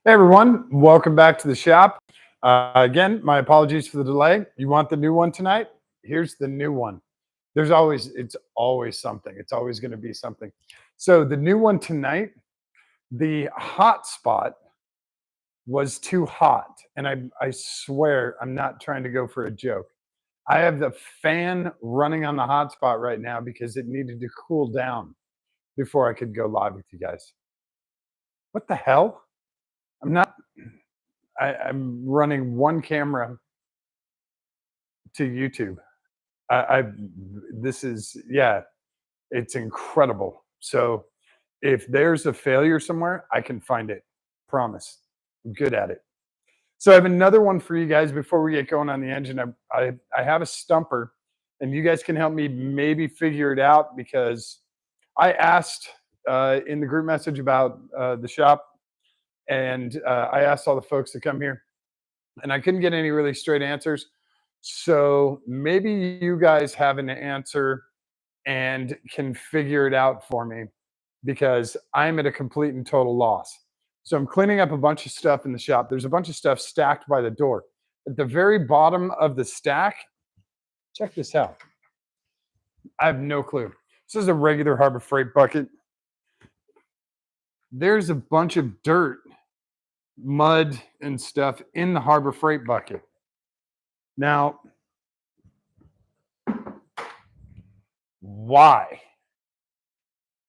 Hey everyone, welcome back to the shop. Again, my apologies for the delay. You want the new one tonight? Here's the new one. It's always something. It's always going to be something. So the new one tonight, the hot spot was too hot. And I swear I'm not trying to go for a joke. I have the fan running on the hot spot right now because it needed to cool down before I could go live with you guys. What the hell? I'm not I'm running one camera to YouTube. I this is yeah, it's incredible. So if there's a failure somewhere, I can find it. Promise. I'm good at it. So I have another one for you guys before we get going on the engine. I have a stumper, and you guys can help me maybe figure it out because I asked in the group message about the shop, and I asked all the folks to come here, and I couldn't get any really straight answers. So maybe you guys have an answer and can figure it out for me because I'm at a complete and total loss. So I'm cleaning up a bunch of stuff in the shop. There's a bunch of stuff stacked by the door. At the very bottom of the stack, check this out. I have no clue. This is a regular Harbor Freight bucket. There's a bunch of dirt, mud, and stuff in the Harbor Freight bucket. Now, why?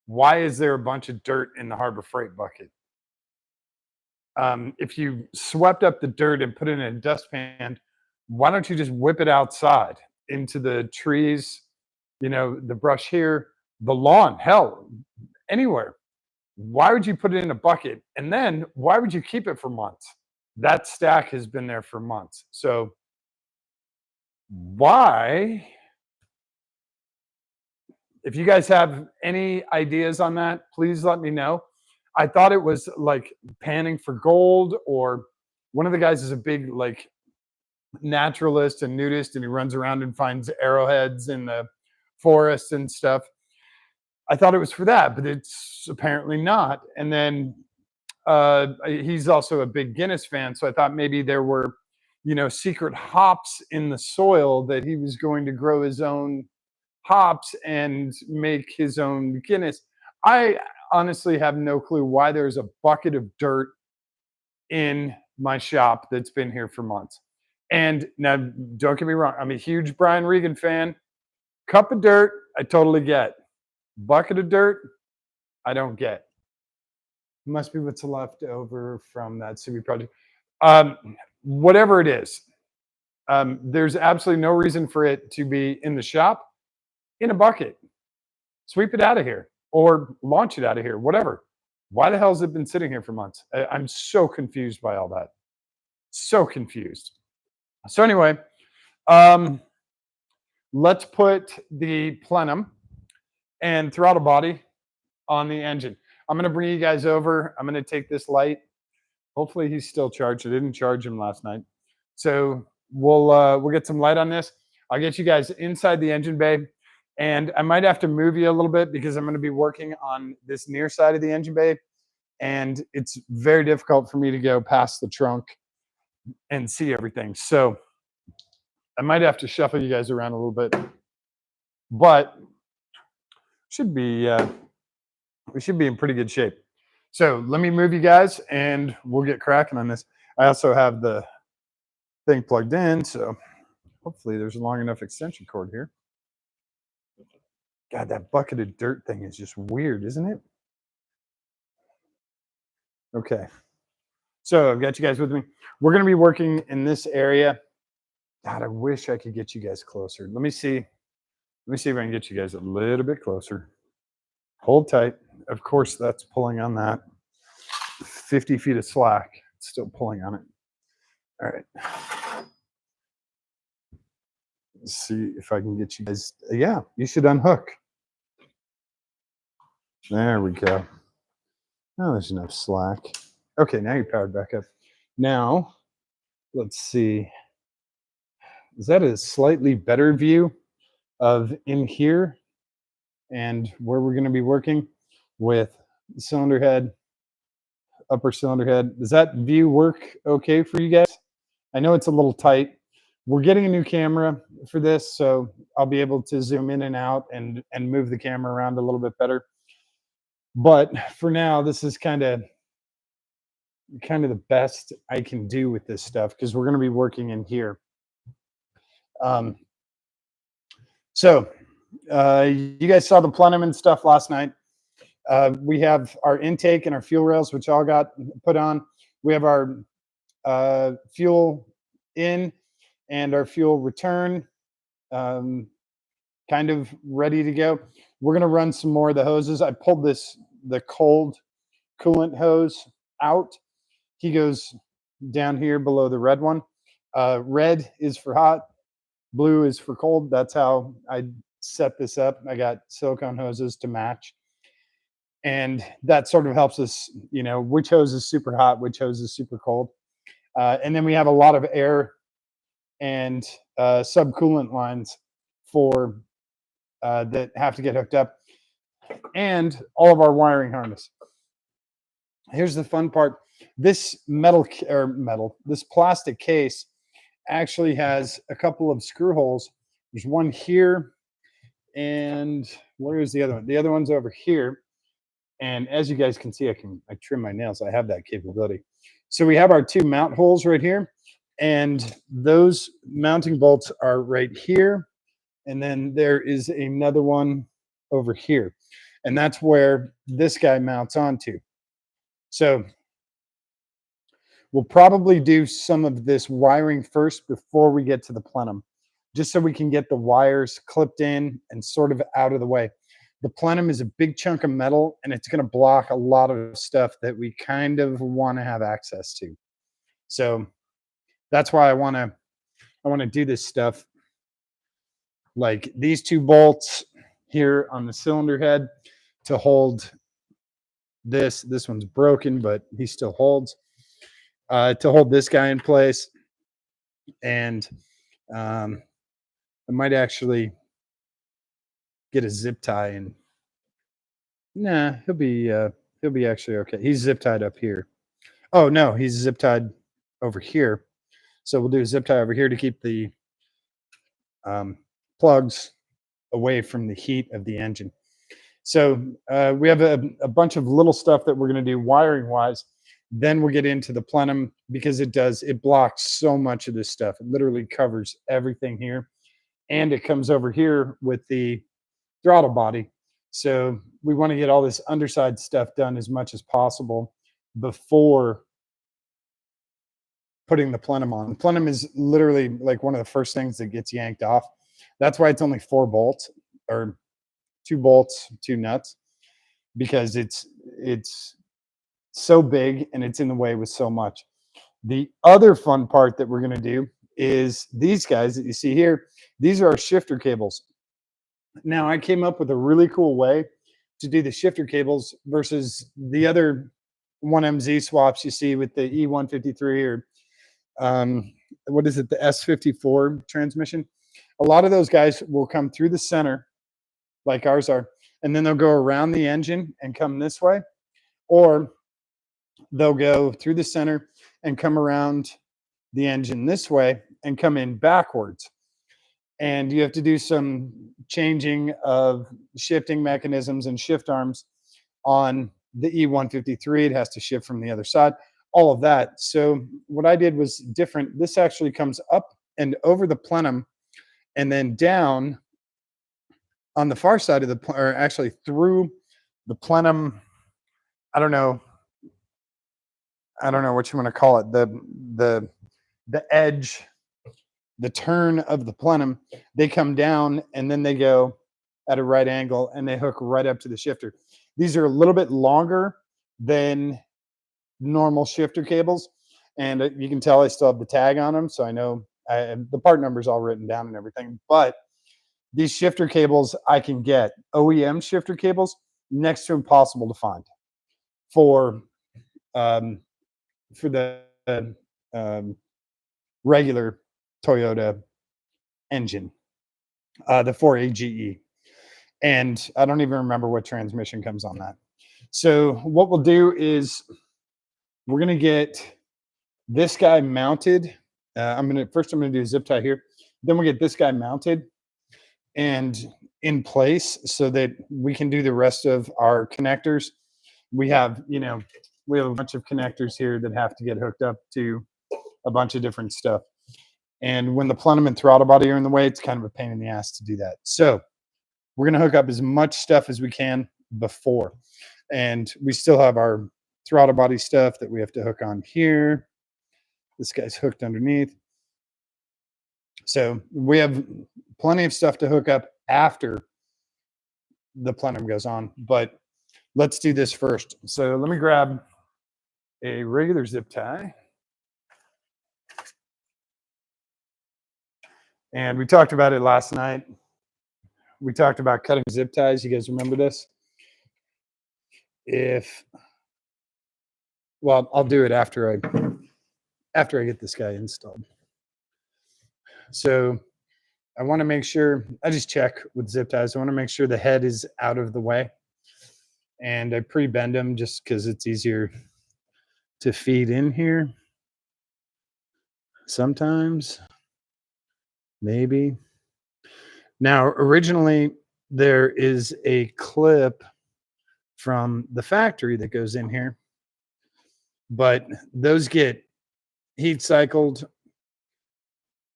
Why is there a bunch of dirt in the Harbor Freight bucket? If you swept up the dirt and put it in a dustpan, why don't you just whip it outside into the trees, the brush here, the lawn, hell, anywhere? Why would you put it in a bucket? And then why would you keep it for months? That stack has been there for months. So why? If you guys have any ideas on that, please let me know. I thought it was like panning for gold, or one of the guys is a big like naturalist and nudist, and he runs around and finds arrowheads in the forest and stuff. I thought it was for that, but it's apparently not. And then he's also a big Guinness fan, so I thought maybe there were, secret hops in the soil that he was going to grow his own hops and make his own Guinness. I honestly have no clue why there's a bucket of dirt in my shop that's been here for months. And now, don't get me wrong, I'm a huge Brian Regan fan. Cup of dirt, I totally get. Bucket of dirt, I don't get. Must be what's left over from that CB project. Whatever it is, there's absolutely no reason for it to be in the shop in a bucket. Sweep it out of here or launch it out of here, whatever. Why the hell has it been sitting here for months? I'm so confused by all that. So confused. So anyway, let's put the plenum and throttle body on the engine. I'm going to bring you guys over. I'm going to take this light. Hopefully he's still charged. I didn't charge him last night. So we'll get some light on this. I'll get you guys inside the engine bay. And I might have to move you a little bit because I'm going to be working on this near side of the engine bay. And it's very difficult for me to go past the trunk and see everything. So I might have to shuffle you guys around a little bit. But should be we should be in pretty good shape. So let me move you guys and we'll get cracking on this. I also have the thing plugged in, so hopefully there's a long enough extension cord here. God, that bucket of dirt thing is just weird, isn't it? Okay. So I've got you guys with me. We're going to be working in this area. God, I wish I could get you guys closer. Let me see. Let me see if I can get you guys a little bit closer. Hold tight. Of course, that's pulling on that. 50 feet of slack. It's still pulling on it. All right. Let's see if I can get you guys. Yeah, you should unhook. There we go. Oh, there's enough slack. Okay, now you're powered back up. Now, let's see. Is that a slightly better view of in here and where we're going to be working with the cylinder head, upper cylinder head. Does that view work okay for you guys? I know it's a little tight. We're getting a new camera for this, so I'll be able to zoom in and out and move the camera around a little bit better. But for now, this is kind of the best I can do with this stuff because we're going to be working in here. Um, so you guys saw the plenum and stuff last night. We have our intake and our fuel rails, which all got put on. We have our fuel in and our fuel return kind of ready to go. We're going to run some more of the hoses. I pulled the cold coolant hose out. He goes down here below the red one. Red is for hot, blue is for cold. That's how I set this up. I got silicone hoses to match. And that sort of helps us, which hose is super hot, which hose is super cold. And then we have a lot of air and subcoolant lines for that have to get hooked up, and all of our wiring harness. Here's the fun part. This this plastic case actually has a couple of screw holes. There's one here, and where is the other one? The other one's over here. And as you guys can see, I trim my nails. I have that capability. So we have our two mount holes right here, and those mounting bolts are right here. And then there is another one over here. And that's where this guy mounts onto. So we'll probably do some of this wiring first before we get to the plenum, just so we can get the wires clipped in and sort of out of the way. The plenum is a big chunk of metal, and it's going to block a lot of stuff that we kind of want to have access to. So that's why I want to do this stuff, like these two bolts here on the cylinder head to hold this. This one's broken, but he still holds. To hold this guy in place, and I might actually get a zip tie, and nah, he'll be actually okay. He's zip tied up here. Oh no, he's zip tied over here. So we'll do a zip tie over here to keep the plugs away from the heat of the engine. So we have a bunch of little stuff that we're going to do wiring wise. Then we'll get into the plenum, because it blocks so much of this stuff. It literally covers everything here, and it comes over here with the throttle body. So we want to get all this underside stuff done as much as possible before putting the plenum on. The plenum is literally like one of the first things that gets yanked off. That's why it's only 4 bolts, or 2 bolts, 2 nuts, because it's so big and it's in the way with so much. The other fun part that we're going to do is these guys that you see here. These are our shifter cables. Now, I came up with a really cool way to do the shifter cables versus the other 1MZ swaps you see with the E153 or what is it, the S54 transmission. A lot of those guys will come through the center like ours are, and then they'll go around the engine and come this way, or they'll go through the center and come around the engine this way and come in backwards. And you have to do some changing of shifting mechanisms and shift arms on the E153. It has to shift from the other side, all of that. So what I did was different. This actually comes up and over the plenum and then down on the far side of the, or actually through the plenum. I don't know what you want to call it. The edge, the turn of the plenum, they come down and then they go at a right angle and they hook right up to the shifter. These are a little bit longer than normal shifter cables, and you can tell I still have the tag on them, so I know the part number is all written down and everything. But these shifter cables, I can get OEM shifter cables next to impossible to find for the regular Toyota engine, the 4AGE. And I don't even remember what transmission comes on that. So what we'll do is we're going to get this guy mounted. I'm going to do a zip tie here. Then we'll get this guy mounted and in place so that we can do the rest of our connectors. We have, we have a bunch of connectors here that have to get hooked up to a bunch of different stuff. And when the plenum and throttle body are in the way, it's kind of a pain in the ass to do that. So we're going to hook up as much stuff as we can before. And we still have our throttle body stuff that we have to hook on here. This guy's hooked underneath. So we have plenty of stuff to hook up after the plenum goes on, but let's do this first. So let me grab a regular zip tie. And we talked about it last night. We talked about cutting zip ties. You guys remember this? Well, I'll do it after I get this guy installed. So I want to make sure, I just check with zip ties. I want to make sure the head is out of the way. And I pre-bend them just because it's easier to feed in here. Sometimes, maybe. Now, originally, there is a clip from the factory that goes in here, but those get heat cycled,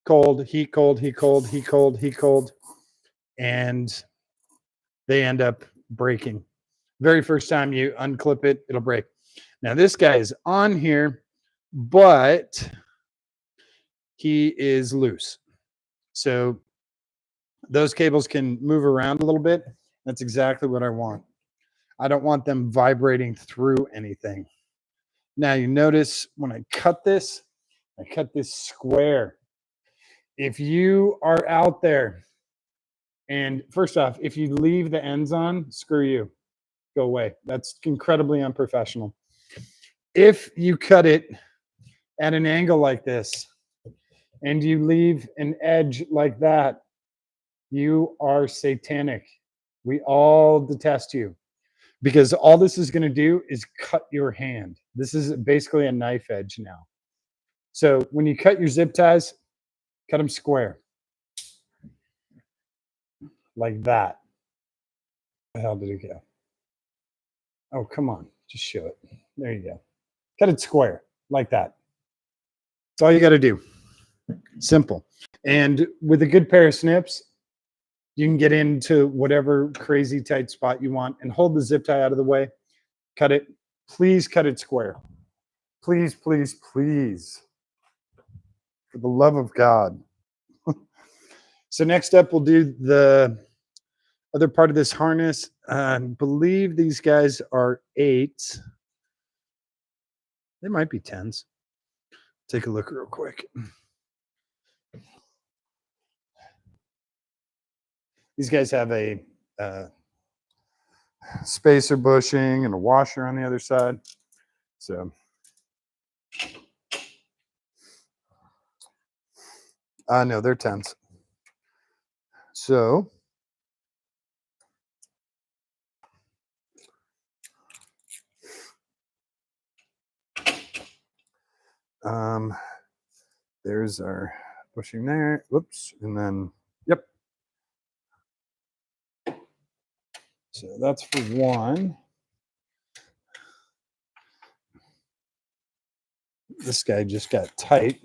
cold, heat, cold, heat, cold, heat, cold, heat, cold, and they end up breaking. Very first time you unclip it, it'll break. Now, this guy is on here, but he is loose. So those cables can move around a little bit. That's exactly what I want. I don't want them vibrating through anything. Now, you notice when I cut this square. If you are out there, and first off, if you leave the ends on, screw you. Go away. That's incredibly unprofessional. If you cut it at an angle like this and you leave an edge like that, you are satanic. We all detest you because all this is going to do is cut your hand. This is basically a knife edge now. So when you cut your zip ties, cut them square. Like that. Where the hell did it go? Oh, come on. Just show it. There you go. Cut it square like that. That's all you got to do. Simple. And with a good pair of snips, you can get into whatever crazy tight spot you want and hold the zip tie out of the way. Cut it. Please cut it square. Please, please, please. For the love of God. So next up, we'll do the other part of this harness. I believe these guys are 8s. They might be 10s. Take a look real quick. These guys have a spacer bushing and a washer on the other side. So no, they're 10s. So there's our bushing there. Whoops. And then, yep. So that's for one. This guy just got tight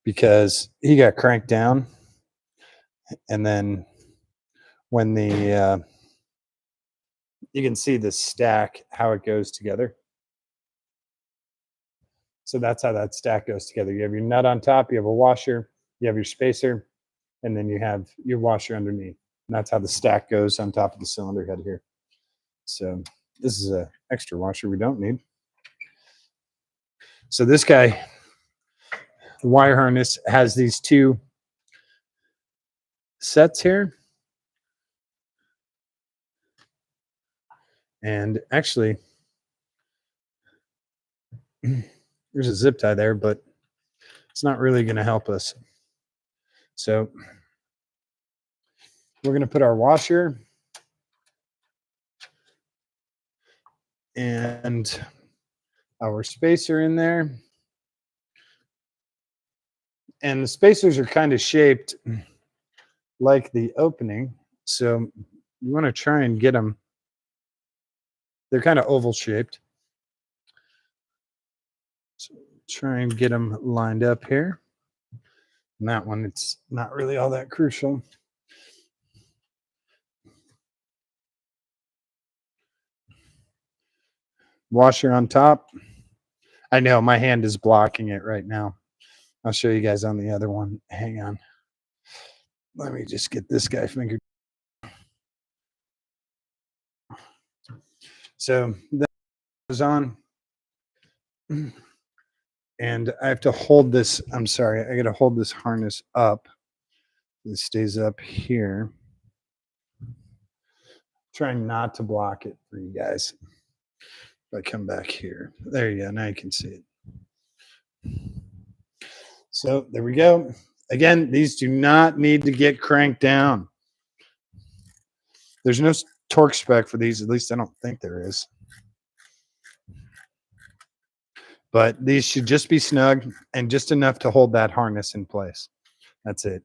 because he got cranked down. And then when the, you can see the stack, how it goes together. So that's how that stack goes together. You have your nut on top, you have a washer, you have your spacer, and then you have your washer underneath. And that's how the stack goes on top of the cylinder head here. So this is an extra washer we don't need. So this guy, the wire harness, has these 2 sets here. And actually, there's a zip tie there, but it's not really going to help us. So we're going to put our washer And our spacer in there. And the spacers are kind of shaped like the opening. So you want to try and get them. They're kind of oval shaped. So try and get them lined up here. And that one, it's not really all that crucial. Washer on top. I know my hand is blocking it right now. I'll show you guys on the other one. Hang on. Let me just get this guy fingered. So that goes on. And I have to hold this. I'm sorry. I got to hold this harness up. It stays up here. Trying not to block it for you guys. If I come back here. There you go. Now you can see it. So there we go. Again, these do not need to get cranked down. There's no torque spec for these. At least I don't think there is. But these should just be snug and just enough to hold that harness in place. That's it.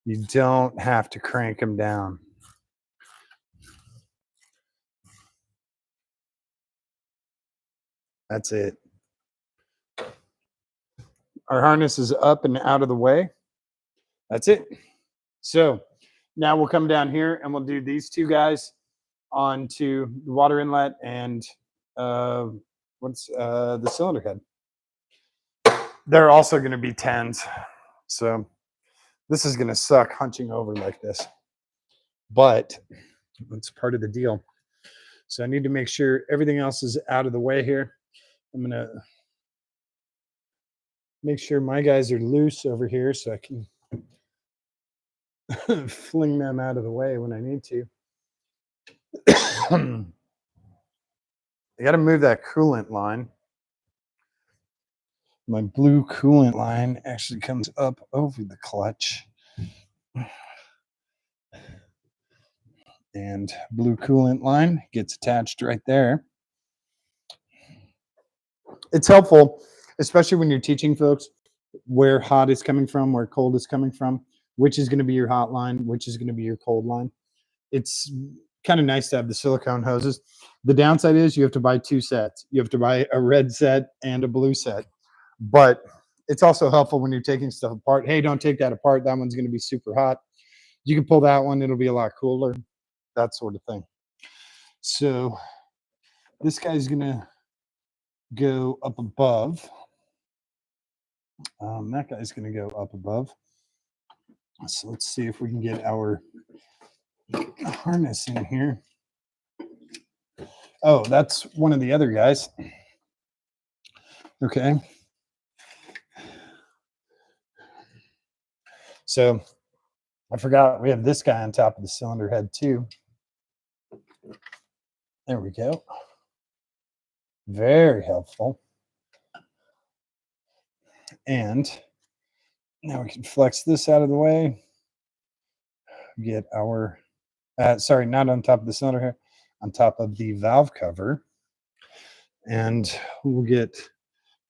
You don't have to crank them down. That's it. Our harness is up and out of the way. That's it. So now we'll come down here and we'll do these two guys onto the water inlet and the cylinder head. They're also going to be 10s. So this is going to suck hunching over like this. But it's part of the deal. So I need to make sure everything else is out of the way here. I'm going to make sure my guys are loose over here so I can fling them out of the way when I need to. I got to move that coolant line. My blue coolant line actually comes up over the clutch. And blue coolant line gets attached right there. It's helpful, especially when you're teaching folks where hot is coming from, where cold is coming from, which is going to be your hot line, which is going to be your cold line. It's kind of nice to have the silicone hoses. The downside is you have to buy 2 sets. You have to buy a red set and a blue set. But it's also helpful when you're taking stuff apart. Hey, don't take that apart. That one's going to be super hot. You can pull that one. It'll be a lot cooler. That sort of thing. So this guy's going to go up above. That guy's going to go up above. So let's see if we can get our harness in here. Oh, that's one of the other guys. Okay. So I forgot we have this guy on top of the cylinder head too. There we go. Very helpful. And now we can flex this out of the way. Get our, sorry, not on top of the cylinder head, on top of the valve cover. And we'll get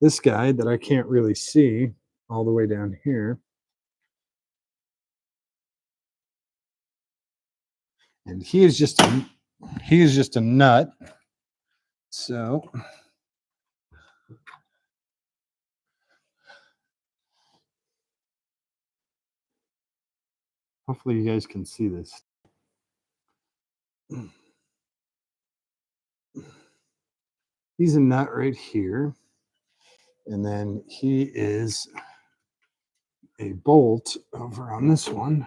this guy that I can't really see all the way down here. And he is just a nut. So hopefully you guys can see this. He's a nut right here. And then he is a bolt over on this one.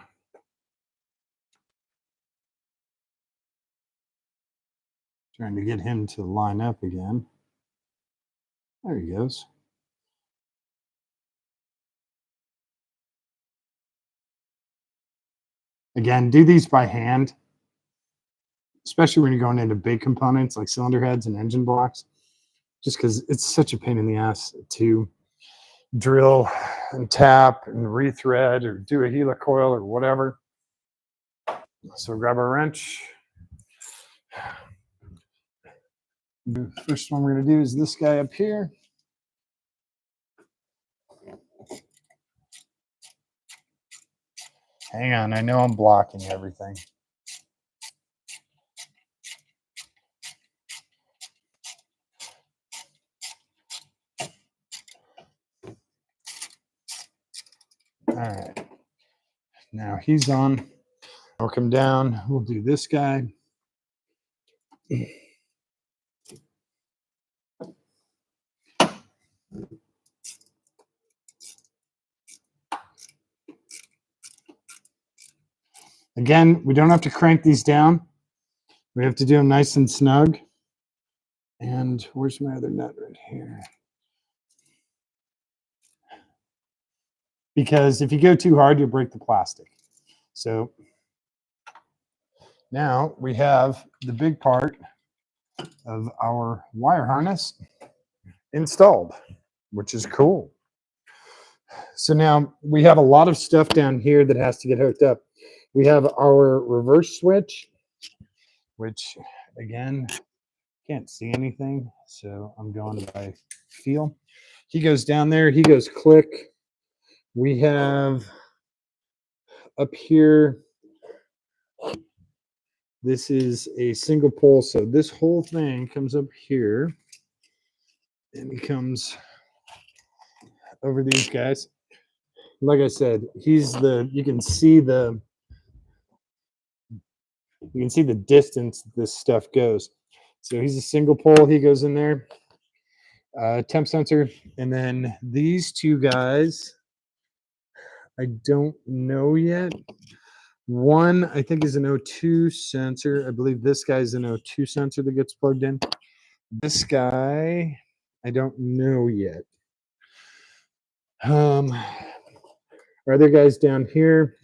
Trying to get him to line up again. There he goes. Again, do these by hand, especially when you're going into big components like cylinder heads and engine blocks, just because it's such a pain in the ass to drill and tap and rethread or do a helicoil or whatever. So grab our wrench. The first one we're going to do is this guy up here. Hang on, I know I'm blocking everything. All right, now he's on. I'll come down. We'll do this guy. Again, we don't have to crank these down. We have to do them nice and snug. And where's my other nut right here? Because if you go too hard, you'll break the plastic. So now we have the big part of our wire harness installed, which is cool. So now we have a lot of stuff down here that has to get hooked up. We have our reverse switch, which again, can't see anything. So I'm going by feel. He goes down there, he goes click. We have up here, this is a single pole. So this whole thing comes up here and he comes over these guys. Like I said, he's the, you can see the distance this stuff goes. So he's a single pole, he goes in there. Temp sensor, and then these two guys, I don't know yet. One, I think, is an O2 sensor. I believe this guy's an O2 sensor that gets plugged in. This guy, I don't know yet. Our other guys down here,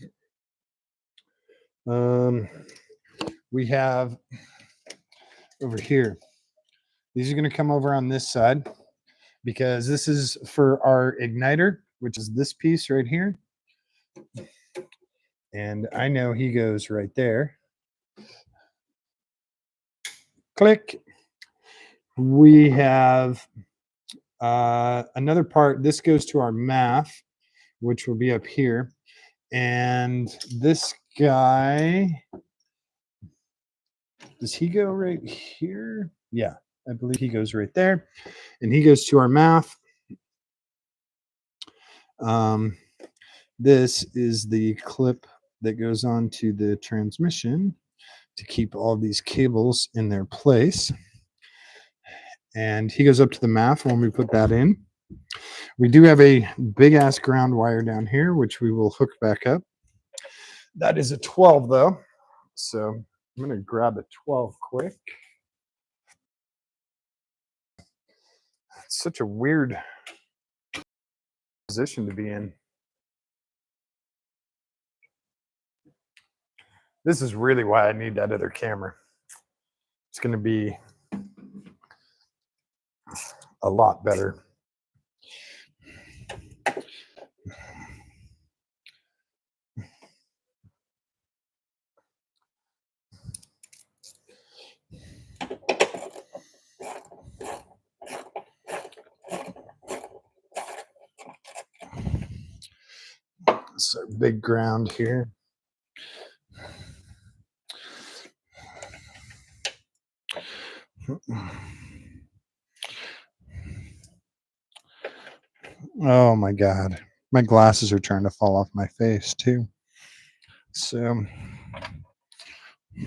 we have over here. These are going to come over on this side because this is for our igniter, which is this piece right here. And I know he goes right there. Click. We have another part. This goes to our math, which will be up here. And this guy, does he go right here? Yeah, I believe he goes right there. And he goes to our math. This is the clip that goes on to the transmission to keep all these cables in their place. And he goes up to the MAF when we put that in. We do have a big ass ground wire down here, which we will hook back up. That is a 12 though. So I'm going to grab a 12 quick. It's such a weird position to be in. This is really why I need that other camera. It's going to be a lot better. So big ground here. Oh my God. My glasses are trying to fall off my face too. So for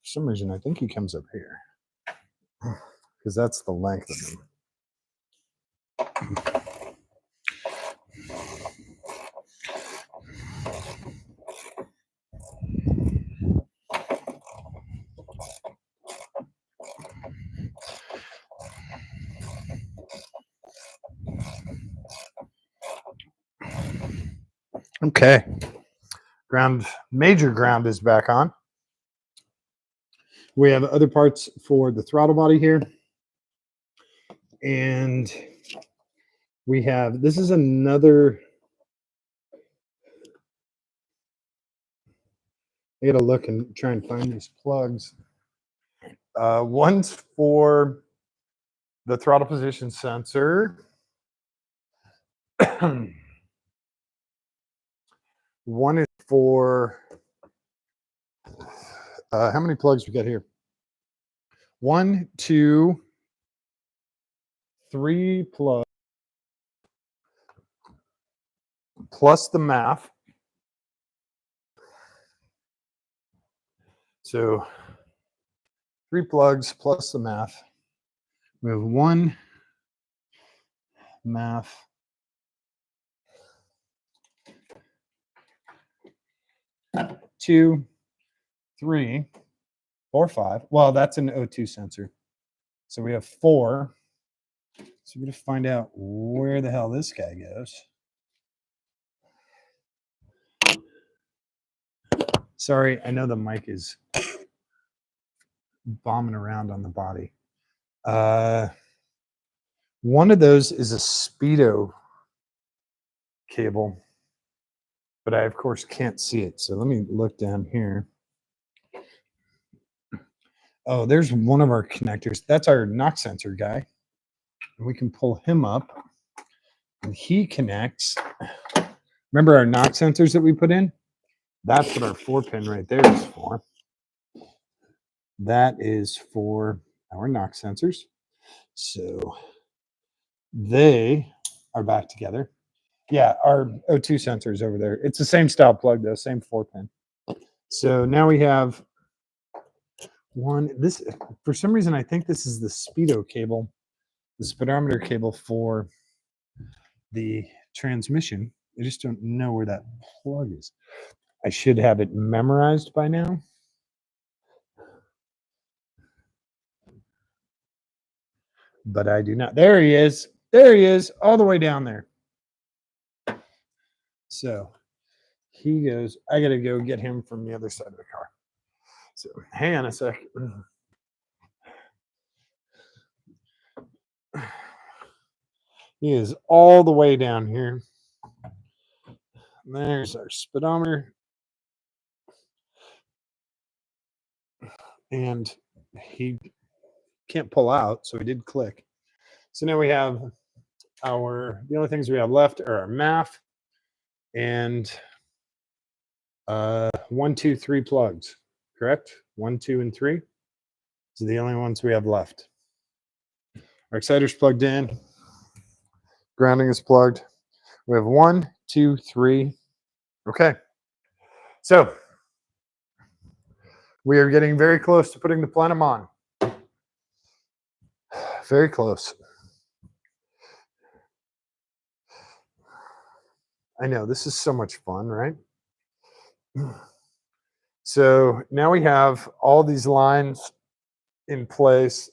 some reason, I think he comes up here because that's the length of him. Okay. Major ground is back on. We have other parts for the throttle body here. And we have, this is another, I gotta look and try and find these plugs. One's for the throttle position sensor. One is for how many plugs we got here? 1, 2, 3 plugs plus the math. So 3 plugs plus the math. We have 1 math, 2, 3, 4, 5. Well, that's an O2 sensor. So we have 4. So we're going to find out where the hell this guy goes. Sorry, I know the mic is bombing around on the body. One of those is a speedo cable, but I, of course, can't see it. So let me look down here. Oh, there's one of our connectors. That's our knock sensor guy. And we can pull him up, and he connects. Remember our knock sensors that we put in? That's what our 4-pin right there is for. That is for our knock sensors. So they are back together. Yeah, our O2 sensor is over there. It's the same style plug though, same 4-pin. So now we have one. This, for some reason, I think this is the speedo cable, the speedometer cable for the transmission. I just don't know where that plug is. I should have it memorized by now. But I do not. There he is. There he is, all the way down there. So he goes, I got to go get him from the other side of the car. So hang on a sec. He is all the way down here. There's our speedometer. And he can't pull out, so he did click. So now we have the only things we have left are our MAF and 1, 2, 3 plugs, correct? 1, 2, and 3. So the only ones we have left. Our exciter's plugged in. Grounding is plugged. We have 1, 2, 3. Okay. So we are getting very close to putting the plenum on. Very close. I know, this is so much fun, right? So now we have all these lines in place.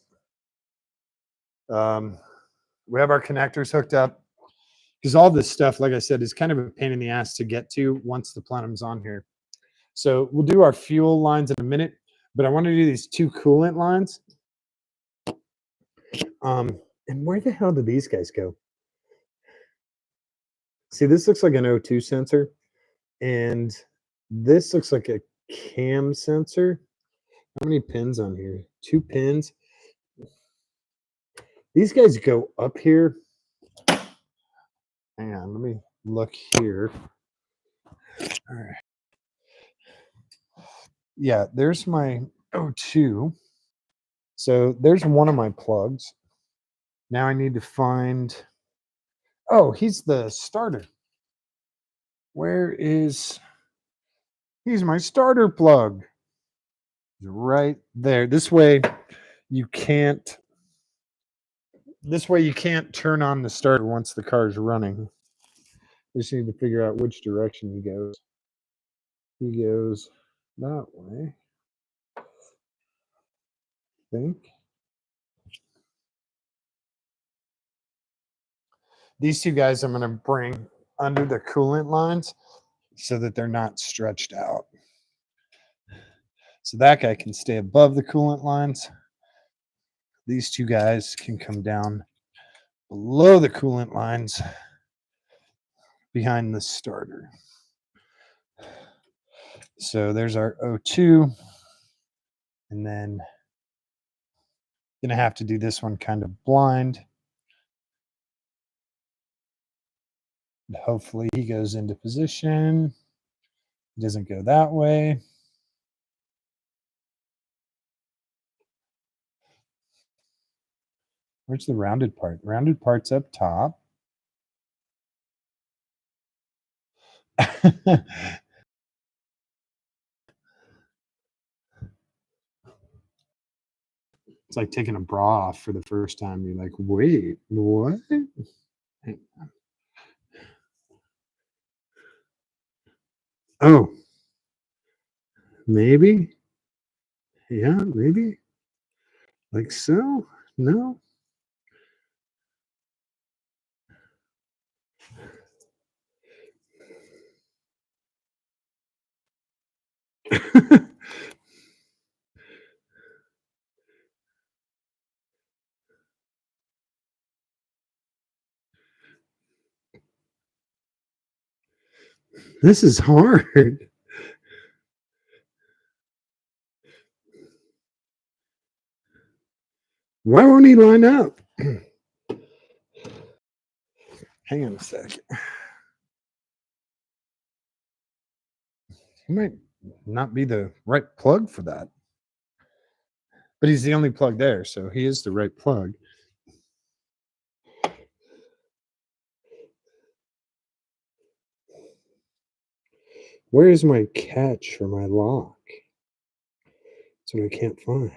We have our connectors hooked up because all this stuff, like I said, is kind of a pain in the ass to get to once the plenum's on here. So we'll do our fuel lines in a minute, but I want to do these 2 coolant lines. And where the hell do these guys go? See, this looks like an O2 sensor, and this looks like a cam sensor. How many pins on here? 2 pins. These guys go up here. Hang on, let me look here. All right. Yeah, there's my O2. So there's one of my plugs. Now I need to find, oh, he's the starter. Where is, he's my starter plug. Right there. This way you can't turn on the starter once the car is running. I just need to figure out which direction he goes. He goes that way, I think. These 2 guys I'm going to bring under the coolant lines so that they're not stretched out. So that guy can stay above the coolant lines. These 2 guys can come down below the coolant lines behind the starter. So there's our O2. And then Gonna have to do this one kind of blind. Hopefully he goes into position. He doesn't go that way. Where's the rounded part? Rounded part's up top. It's like taking a bra off for the first time. You're like, wait, what? Oh, maybe. Yeah, maybe. Like so? No? This is hard. Why won't he line up? Hang on a second. He might not be the right plug for that. But he's the only plug there, so he is the right plug. Where is my catch for my lock? That's what I can't find.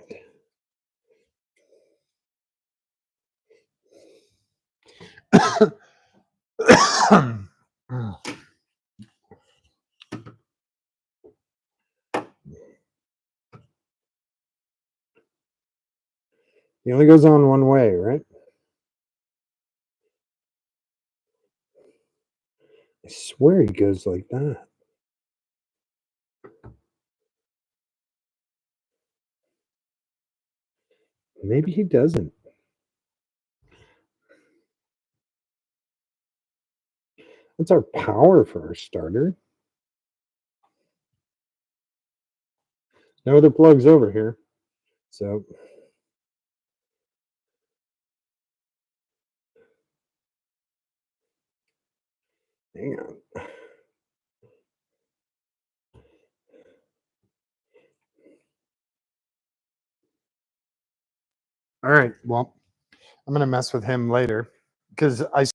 He only goes on one way, right? I swear he goes like that. Maybe he doesn't. That's our power for our starter. No other plugs over here. So hang on. All right. Well, I'm gonna mess with him later because I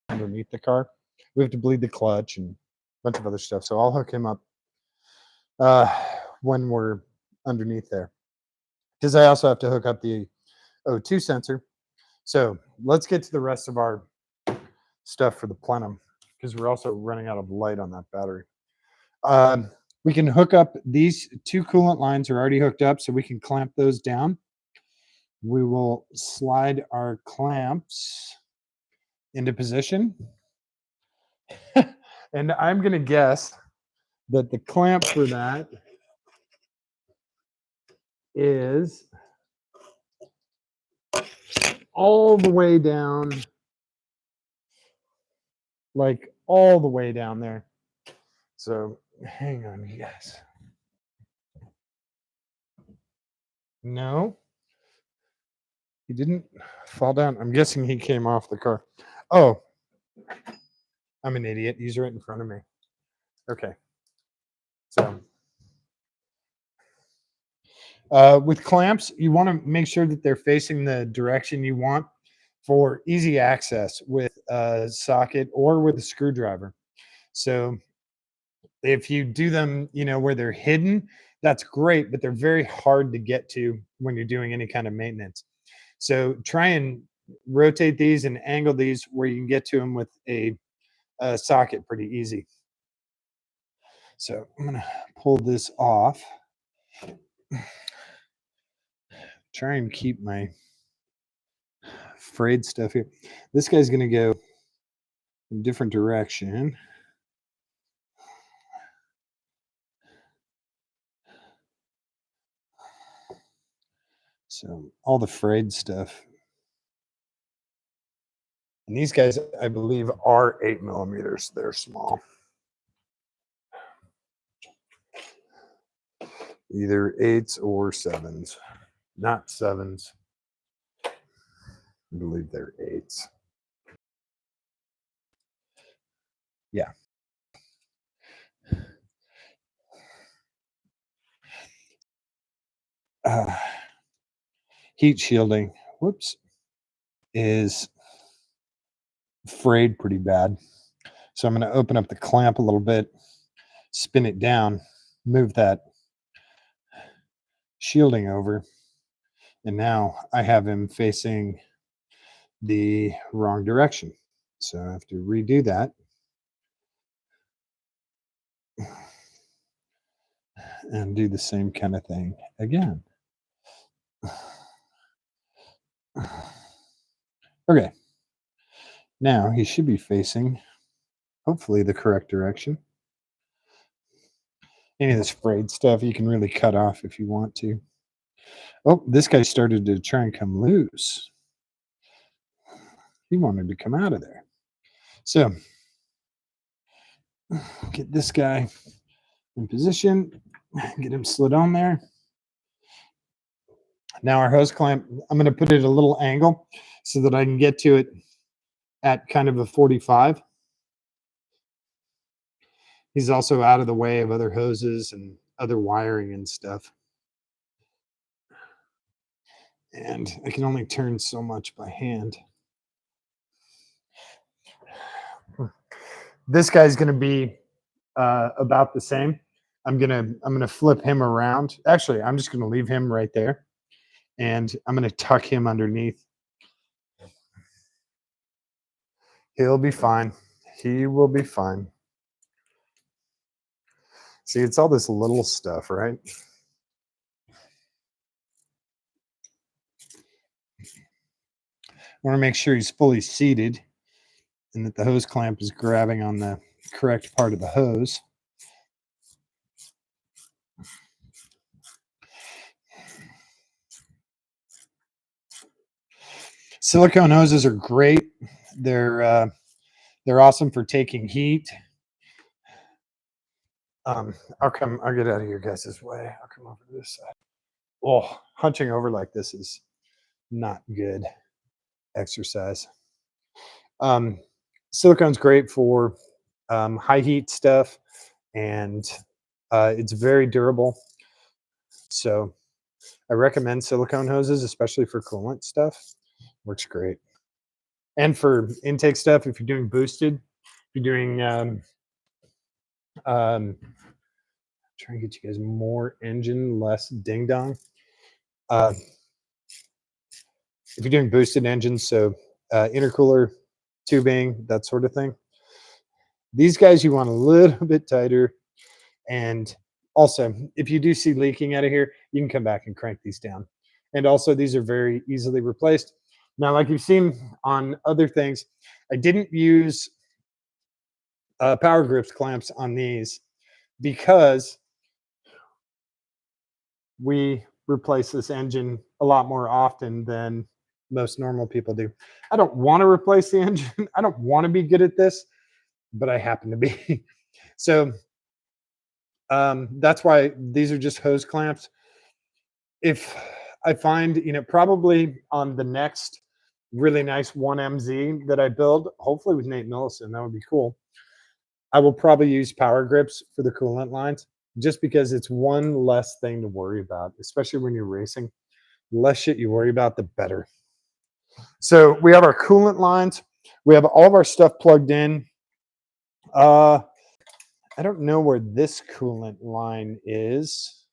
underneath the car. We have to bleed the clutch and a bunch of other stuff. So I'll hook him up uh, when we're underneath there. Because I also have to hook up the O2 sensor. So let's get to the rest of our stuff for the plenum because we're also running out of light on that battery. We can hook up these two coolant lines are already hooked up, so we can clamp those down. We will slide our clamps into position. And I'm going to guess that the clamp for that is all the way down, like all the way down there. So hang on, you guys. No, he didn't fall down. I'm guessing he came off the car. Oh, I'm an idiot. He's right in front of me. Okay. So with clamps, you want to make sure that they're facing the direction you want for easy access with a socket or with a screwdriver. So if you do them, where they're hidden, that's great, but they're very hard to get to when you're doing any kind of maintenance. So try and rotate these and angle these where you can get to them with a socket pretty easy. So I'm going to pull this off. Try and keep my frayed stuff here. This guy's going to go in a different direction. So all the frayed stuff. And these guys, I believe, are 8mm. They're small. Either 8s or 7s, not 7s. I believe they're 8s. Yeah. Heat shielding, whoops, is frayed pretty bad. So I'm going to open up the clamp a little bit, spin it down, move that shielding over, and now I have him facing the wrong direction. So I have to redo that and do the same kind of thing again. Okay. Now he should be facing, hopefully, the correct direction. Any of this frayed stuff you can really cut off if you want to. Oh, this guy started to try and come loose. He wanted to come out of there. So get this guy in position, get him slid on there. Now our hose clamp, I'm going to put it at a little angle so that I can get to it at kind of a 45. He's also out of the way of other hoses and other wiring and stuff. And I can only turn so much by hand. This guy's going to be about the same. I'm gonna flip him around. Actually, I'm just gonna leave him right there, and I'm gonna tuck him underneath. He'll be fine. He will be fine. See, it's all this little stuff, right? I want to make sure he's fully seated and that the hose clamp is grabbing on the correct part of the hose. Silicone hoses are great. They're awesome for taking heat. I'll get out of your guys' way. I'll come over to this side. Oh, hunching over like this is not good exercise. Silicone's great for high heat stuff, and it's very durable. So I recommend silicone hoses, especially for coolant stuff. Works great. And for intake stuff, if you're doing boosted, if you're doing trying to get you guys more engine, less ding dong. If you're doing boosted engines, so intercooler, tubing, that sort of thing, these guys you want a little bit tighter. And also, if you do see leaking out of here, you can come back and crank these down. And also, these are very easily replaced. Now, like you've seen on other things, I didn't use power grips clamps on these because we replace this engine a lot more often than most normal people do. I don't want to replace the engine. I don't want to be good at this, but I happen to be. So that's why these are just hose clamps. If I find, probably on the next really nice 1MZ that I build, hopefully with Nate Millison, that would be cool, I will probably use power grips for the coolant lines just because it's one less thing to worry about, especially when you're racing. The less shit you worry about, the better. So we have our coolant lines. We have all of our stuff plugged in. I don't know where this coolant line is.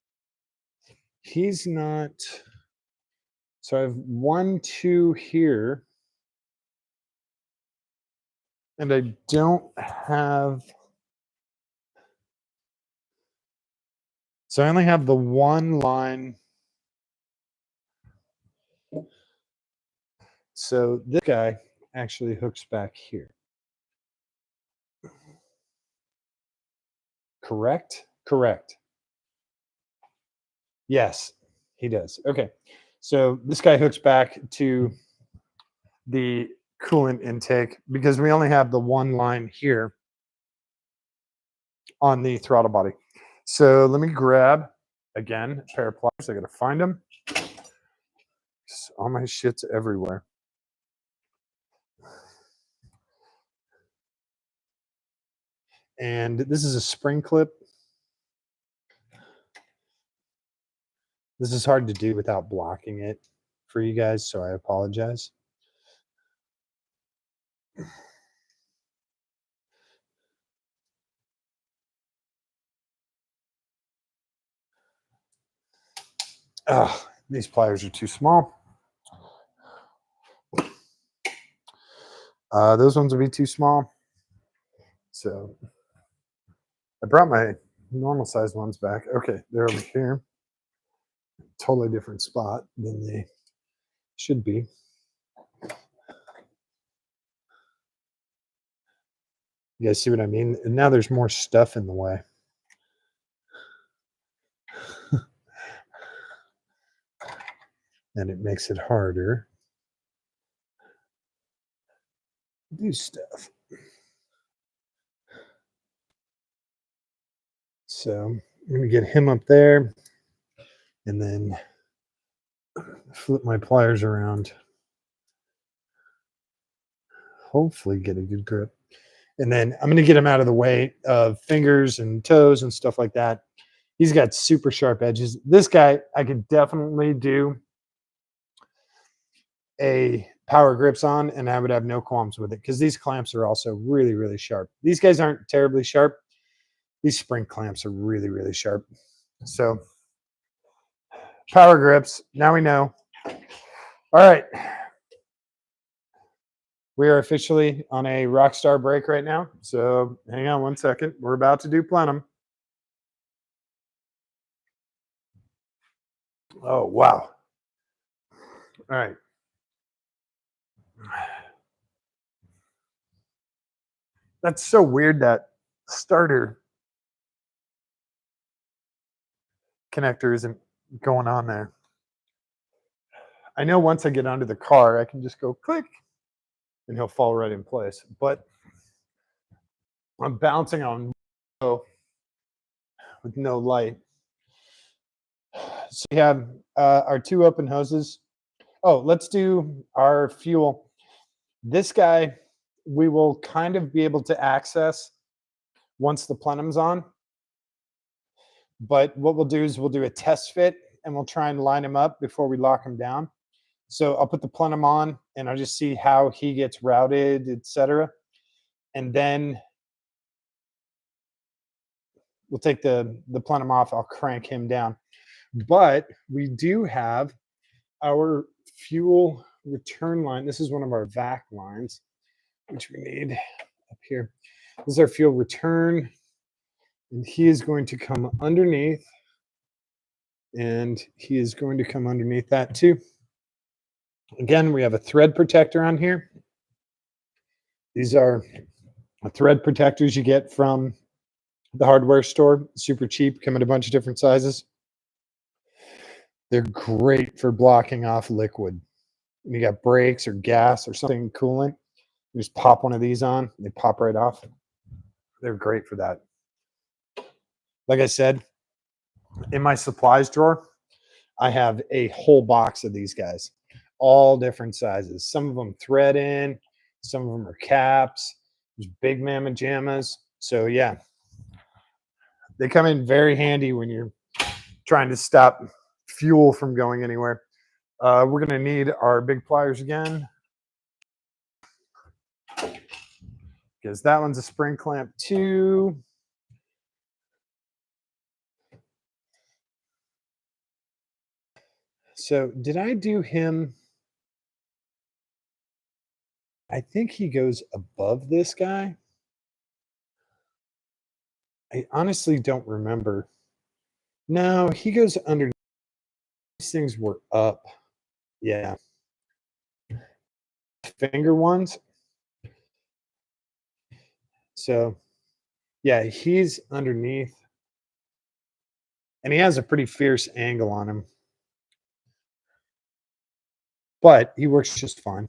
He's not. So I have 1, 2 here. And I don't have. So I only have the one line. So this guy actually hooks back here. Correct? Correct. Yes, he does. Okay. So this guy hooks back to the coolant intake because we only have the one line here on the throttle body. So let me grab, again, a pair of pliers. I got to find them. All my shit's everywhere. And this is a spring clip. This is hard to do without blocking it for you guys, so I apologize. Oh, these pliers are too small. Those ones would be too small. So I brought my normal size ones back. Okay, they're over here. Totally different spot than they should be. You guys see what I mean? And now there's more stuff in the way. And it makes it harder to do stuff. So I'm going to get him up there and then flip my pliers around. Hopefully get a good grip. And then I'm going to get him out of the way of fingers and toes and stuff like that. He's got super sharp edges. This guy, I could definitely do a power grips on and I would have no qualms with it because these clamps are also really, really sharp. These guys aren't terribly sharp. These spring clamps are really, really sharp. So power grips, now we know. All right. We are officially on a Rockstar break right now. So hang on one second. We're about to do plenum. Oh, wow. All right. That's so weird that starter connector isn't going on there. I know once I get under the car, I can just go click and he'll fall right in place. But I'm bouncing on with no light. So we have our two open hoses. Oh, let's do our fuel. This guy, we will kind of be able to access once the plenum's on. But what we'll do is we'll do a test fit and we'll try and line him up before we lock him down. So I'll put the plenum on and I'll just see how he gets routed, etc. And then we'll take the plenum off. I'll crank him down. But we do have our fuel return line. This is one of our vac lines, which we need up here. This is our fuel return. And he is going to come underneath. And he is going to come underneath that too. Again, we have a thread protector on here. These are thread protectors you get from the hardware store. Super cheap, come in a bunch of different sizes. They're great for blocking off liquid. When you got brakes or gas or something coolant, you just pop one of these on, they pop right off. They're great for that. Like I said, in my supplies drawer, I have a whole box of these guys, all different sizes. Some of them thread in, some of them are caps. There's big mamma jammas. So yeah, they come in very handy when you're trying to stop fuel from going anywhere. We're going to need our big pliers again because that one's a spring clamp too. So did I do him? I think he goes above this guy. I honestly don't remember. No, he goes under. These things were up. Yeah. Finger ones. So yeah, he's underneath. And he has a pretty fierce angle on him. But he works just fine.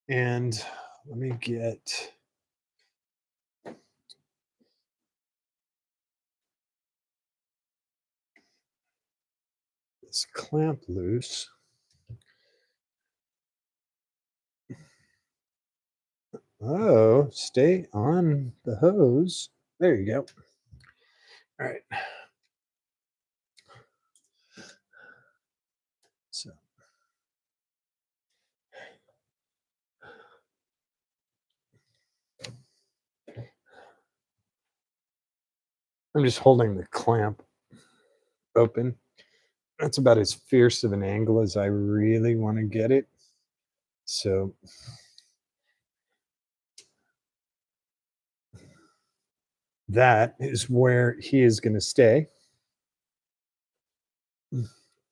And let me get this clamp loose. Oh, stay on the hose. There you go. All right. So I'm just holding the clamp open. That's about as fierce of an angle as I really want to get it. So that is where he is going to stay.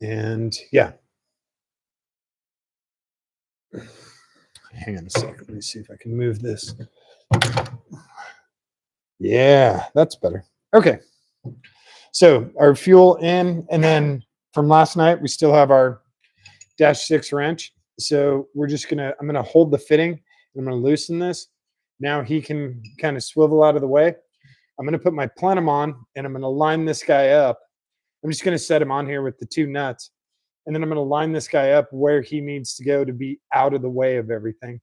And yeah, hang on a second. Let me see if I can move this. Yeah, that's better. Okay. So our fuel in, and then from last night, we still have our -6 wrench. So I'm gonna hold the fitting. I'm gonna loosen this. Now he can kind of swivel out of the way. I'm gonna put my plenum on, and I'm gonna line this guy up. I'm just gonna set him on here with the 2 nuts, and then I'm gonna line this guy up where he needs to go to be out of the way of everything.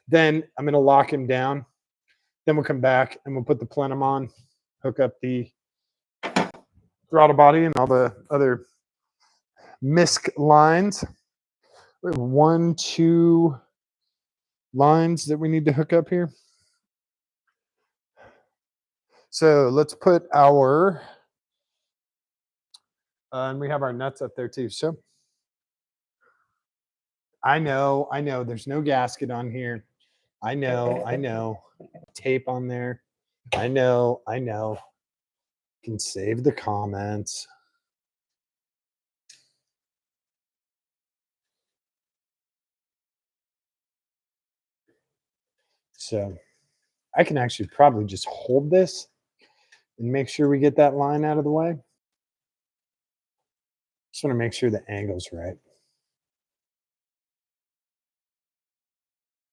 Then I'm gonna lock him down. Then we'll come back and we'll put the plenum on, hook up the throttle body and all the other misc lines. We have 1, 2 lines that we need to hook up here. So let's put our, and we have our nuts up there too. So I know, there's no gasket on here. I know, tape on there. I know. Can save the comments. So I can actually probably just hold this and make sure we get that line out of the way. Just want to make sure the angle's right.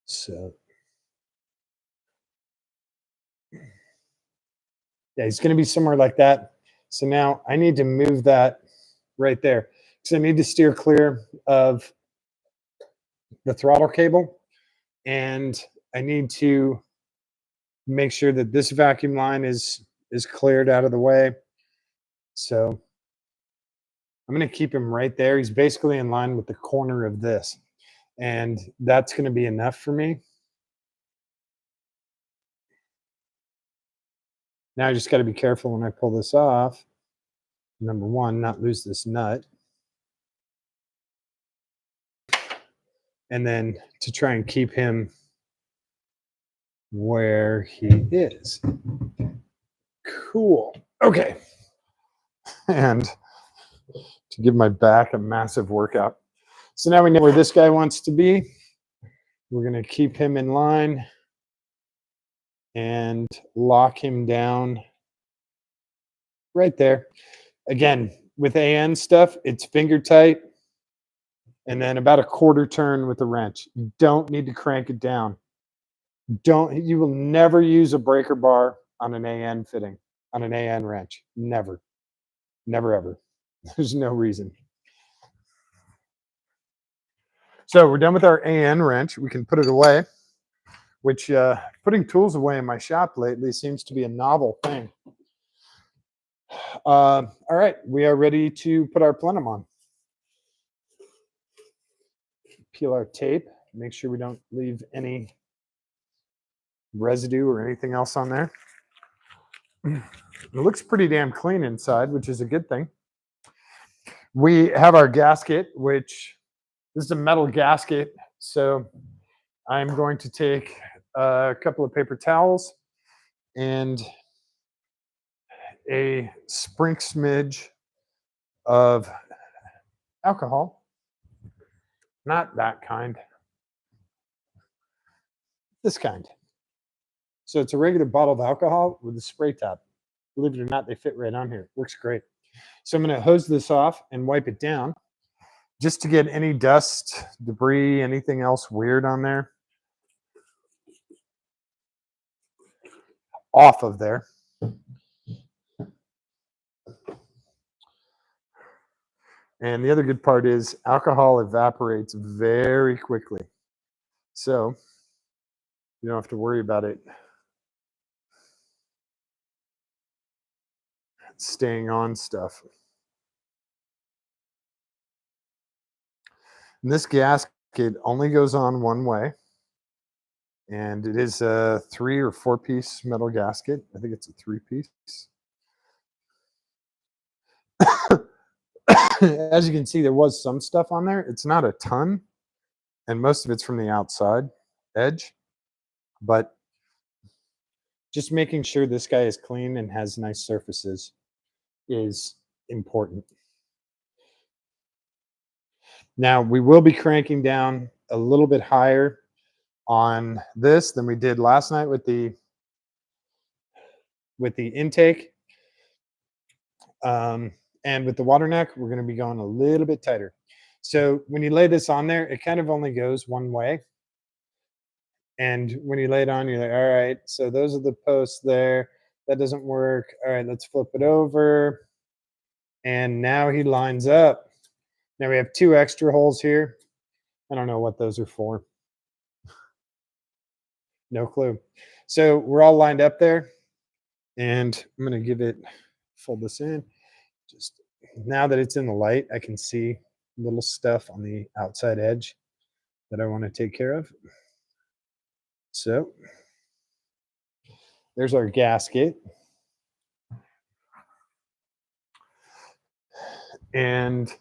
So yeah, he's going to be somewhere like that. So now I need to move that right there because I need to steer clear of the throttle cable, and I need to make sure that this vacuum line is cleared out of the way. So I'm going to keep him right there. He's basically in line with the corner of this, and that's going to be enough for me. Now I just got to be careful when I pull this off. Number one, not lose this nut. And then to try and keep him where he is. Cool. Okay. And to give my back a massive workout. So now we know where this guy wants to be. We're going to keep him in line and lock him down right there. Again, with AN stuff, it's finger tight and then about a quarter turn with the wrench. You don't need to crank it down. You will never use a breaker bar on an AN fitting, on an AN wrench. Never. Never ever. There's no reason. So we're done with our AN wrench. We can put it away, which putting tools away in my shop lately seems to be a novel thing. All right, we are ready to put our plenum on. Peel our tape, make sure we don't leave any residue or anything else on there. It looks pretty damn clean inside, which is a good thing. We have our gasket, which this is a metal gasket. So I'm going to take a couple of paper towels and a sprink smidge of alcohol. Not that kind. This kind. So it's a regular bottle of alcohol with a spray top. Believe it or not, they fit right on here. Works great. So I'm going to hose this off and wipe it down just to get any dust, debris, anything else weird on there off of there. And the other good part is alcohol evaporates very quickly. So You don't have to worry about it staying on stuff. And this gasket only goes on one way, and it is a 3 or 4 piece metal gasket. I think it's a 3 piece. As you can see, there was some stuff on there. It's not a ton, and most of it's from the outside edge, but just making sure this guy is clean and has nice surfaces is important. Now, we will be cranking down a little bit higher on this than we did last night with the intake. And with the water neck, we're going to be going a little bit tighter. So when you lay this on there, it kind of only goes one way. And when you lay it on, you're like, all right, so those are the posts there. That doesn't work. All right, let's flip it over. And now he lines up. Now we have 2 extra holes here. I don't know what those are for. No clue. So we're all lined up there. And I'm going to give it, fold this in. Just now that it's in the light, I can see little stuff on the outside edge that I want to take care of. So there's our gasket. And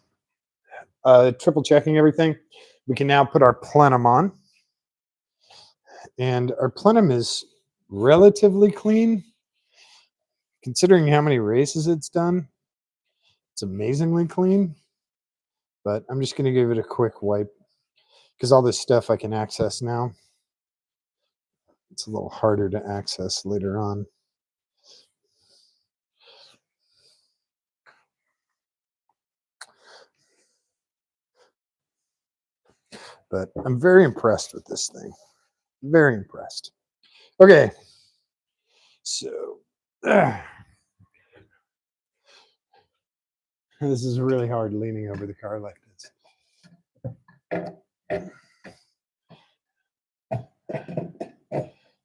triple checking everything, we can now put our plenum on. And our plenum is relatively clean. Considering how many races it's done, it's amazingly clean. But I'm just going to give it a quick wipe because all this stuff I can access now. It's a little harder to access later on. But I'm very impressed with this thing. Very impressed. Okay. So this is really hard leaning over the car like this.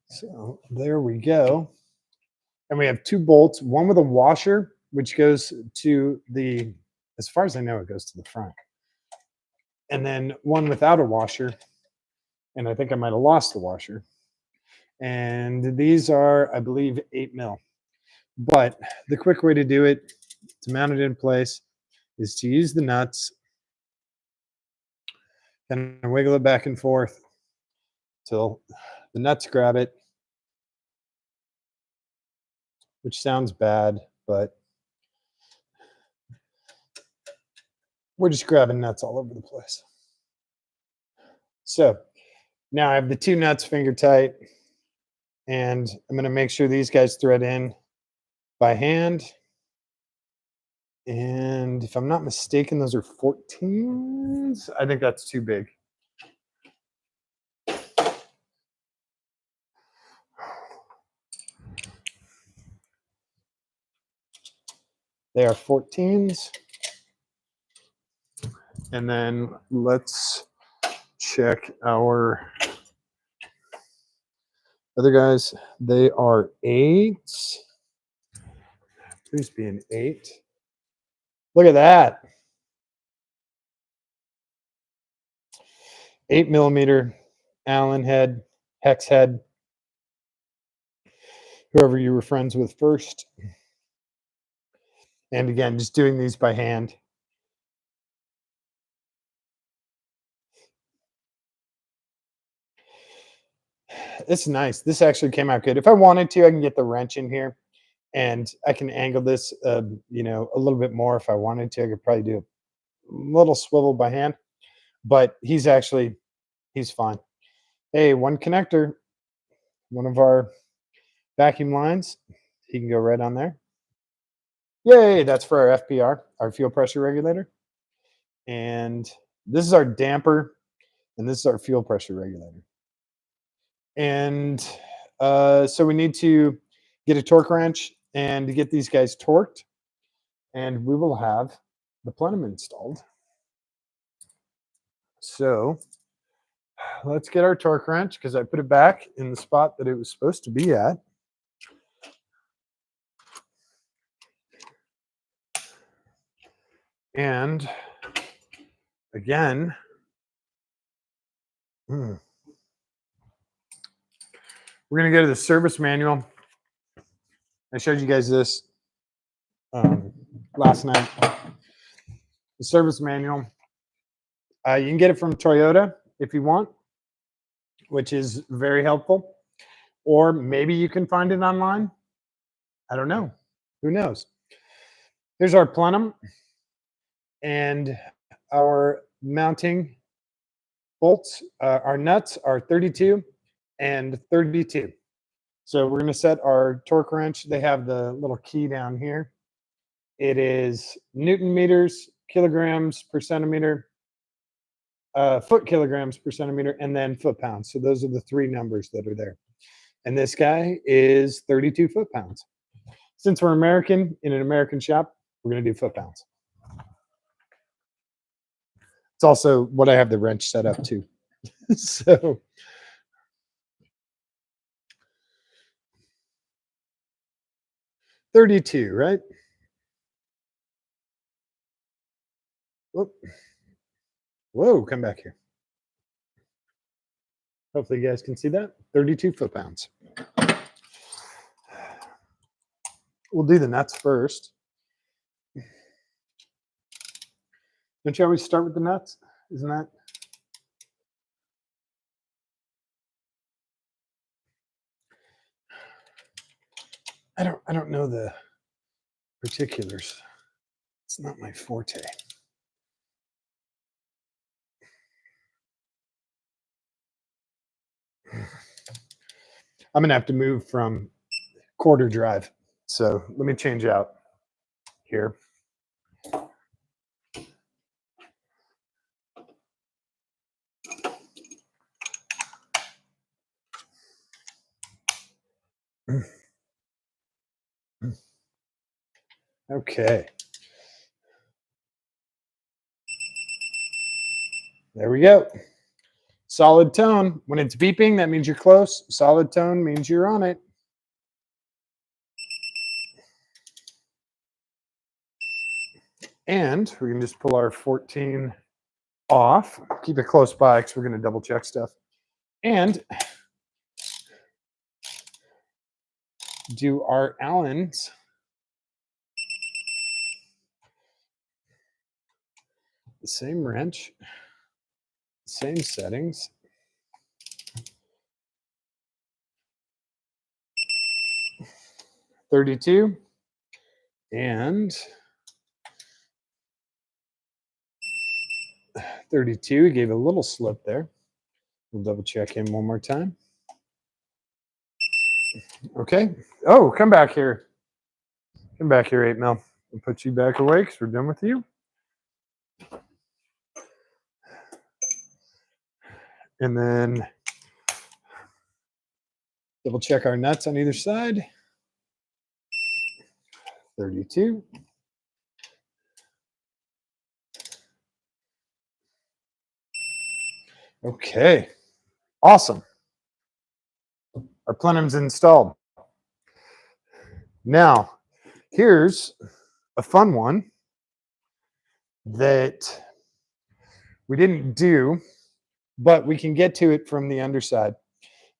So there we go. And we have 2 bolts, one with a washer, which goes to the, as far as I know, it goes to the front. And then one without a washer. And I think I might have lost the washer. And these are, I believe, 8 mil. But the quick way to do it, to mount it in place, is to use the nuts and wiggle it back and forth till the nuts grab it, which sounds bad, but we're just grabbing nuts all over the place. So now I have the 2 nuts finger tight, and I'm going to make sure these guys thread in by hand. And if I'm not mistaken, those are 14s. I think that's too big. They are 14s. And then let's check our other guys. They are 8s. Please be an 8. Look at that. 8 millimeter Allen head, hex head. Whoever you were friends with first. And again, just doing these by hand. It's nice. This actually came out good. If I wanted to, I can get the wrench in here and I can angle this, you know, a little bit more if I wanted to. I could probably do a little swivel by hand, but he's fine. Hey, one connector, one of our vacuum lines. He can go right on there. Yay, that's for our FPR, our fuel pressure regulator. And this is our damper, and this is our fuel pressure regulator. And so we need to get a torque wrench and get these guys torqued, and we will have the plenum installed. So let's get our torque wrench because I put it back in the spot that it was supposed to be at. And again, we're going to go to the service manual. I showed you guys this last night. The service manual. You can get it from Toyota if you want, which is very helpful. Or maybe you can find it online. I don't know. Who knows? Here's our plenum and our mounting bolts. Our nuts are 32 and 32. So we're going to set our torque wrench. They have the little key down here. It is Newton meters, kilograms per centimeter, foot kilograms per centimeter, and then foot pounds. So those are the three numbers that are there. And this guy is 32 foot pounds. Since we're American in an American shop, we're going to do foot pounds. It's also what I have the wrench set up to. So 32, right? Whoop. Whoa, come back here. Hopefully you guys can see that. 32 foot pounds. We'll do the nuts first. Don't you always start with the nuts? Isn't that? I don't know the particulars. It's not my forte. I'm gonna have to move from quarter drive. So let me change out here. Okay. There we go. Solid tone. When it's beeping, that means you're close. Solid tone means you're on it. And we can just pull our 14 off. Keep it close by because we're going to double check stuff. And do our Allens. The same wrench, same settings. $32 and 32. He gave a little slip there. We'll double check him one more time. Okay. Oh, come back here. Come back here, 8 mil. We'll put you back away because we're done with you. And then double check our nuts on either side. 32. Okay. Awesome. Our plenum's installed. Now, here's a fun one that we didn't do, but we can get to it from the underside.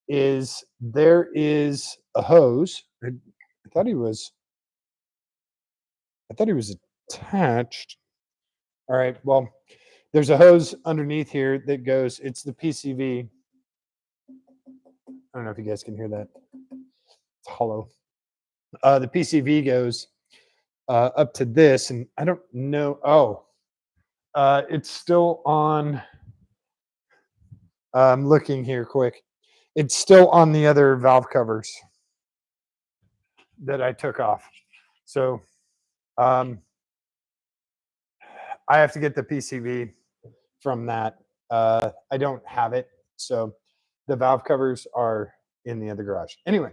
There is a hose. I thought he was attached. All right, well, there's a hose underneath here that goes, it's the PCV. I don't know if you guys can hear that. It's hollow. The PCV goes up to this, and I don't know. Oh, it's still on. I'm looking here quick. It's still on the other valve covers that I took off. So I have to get the PCV from that. I don't have it. So the valve covers are in the other garage. Anyway,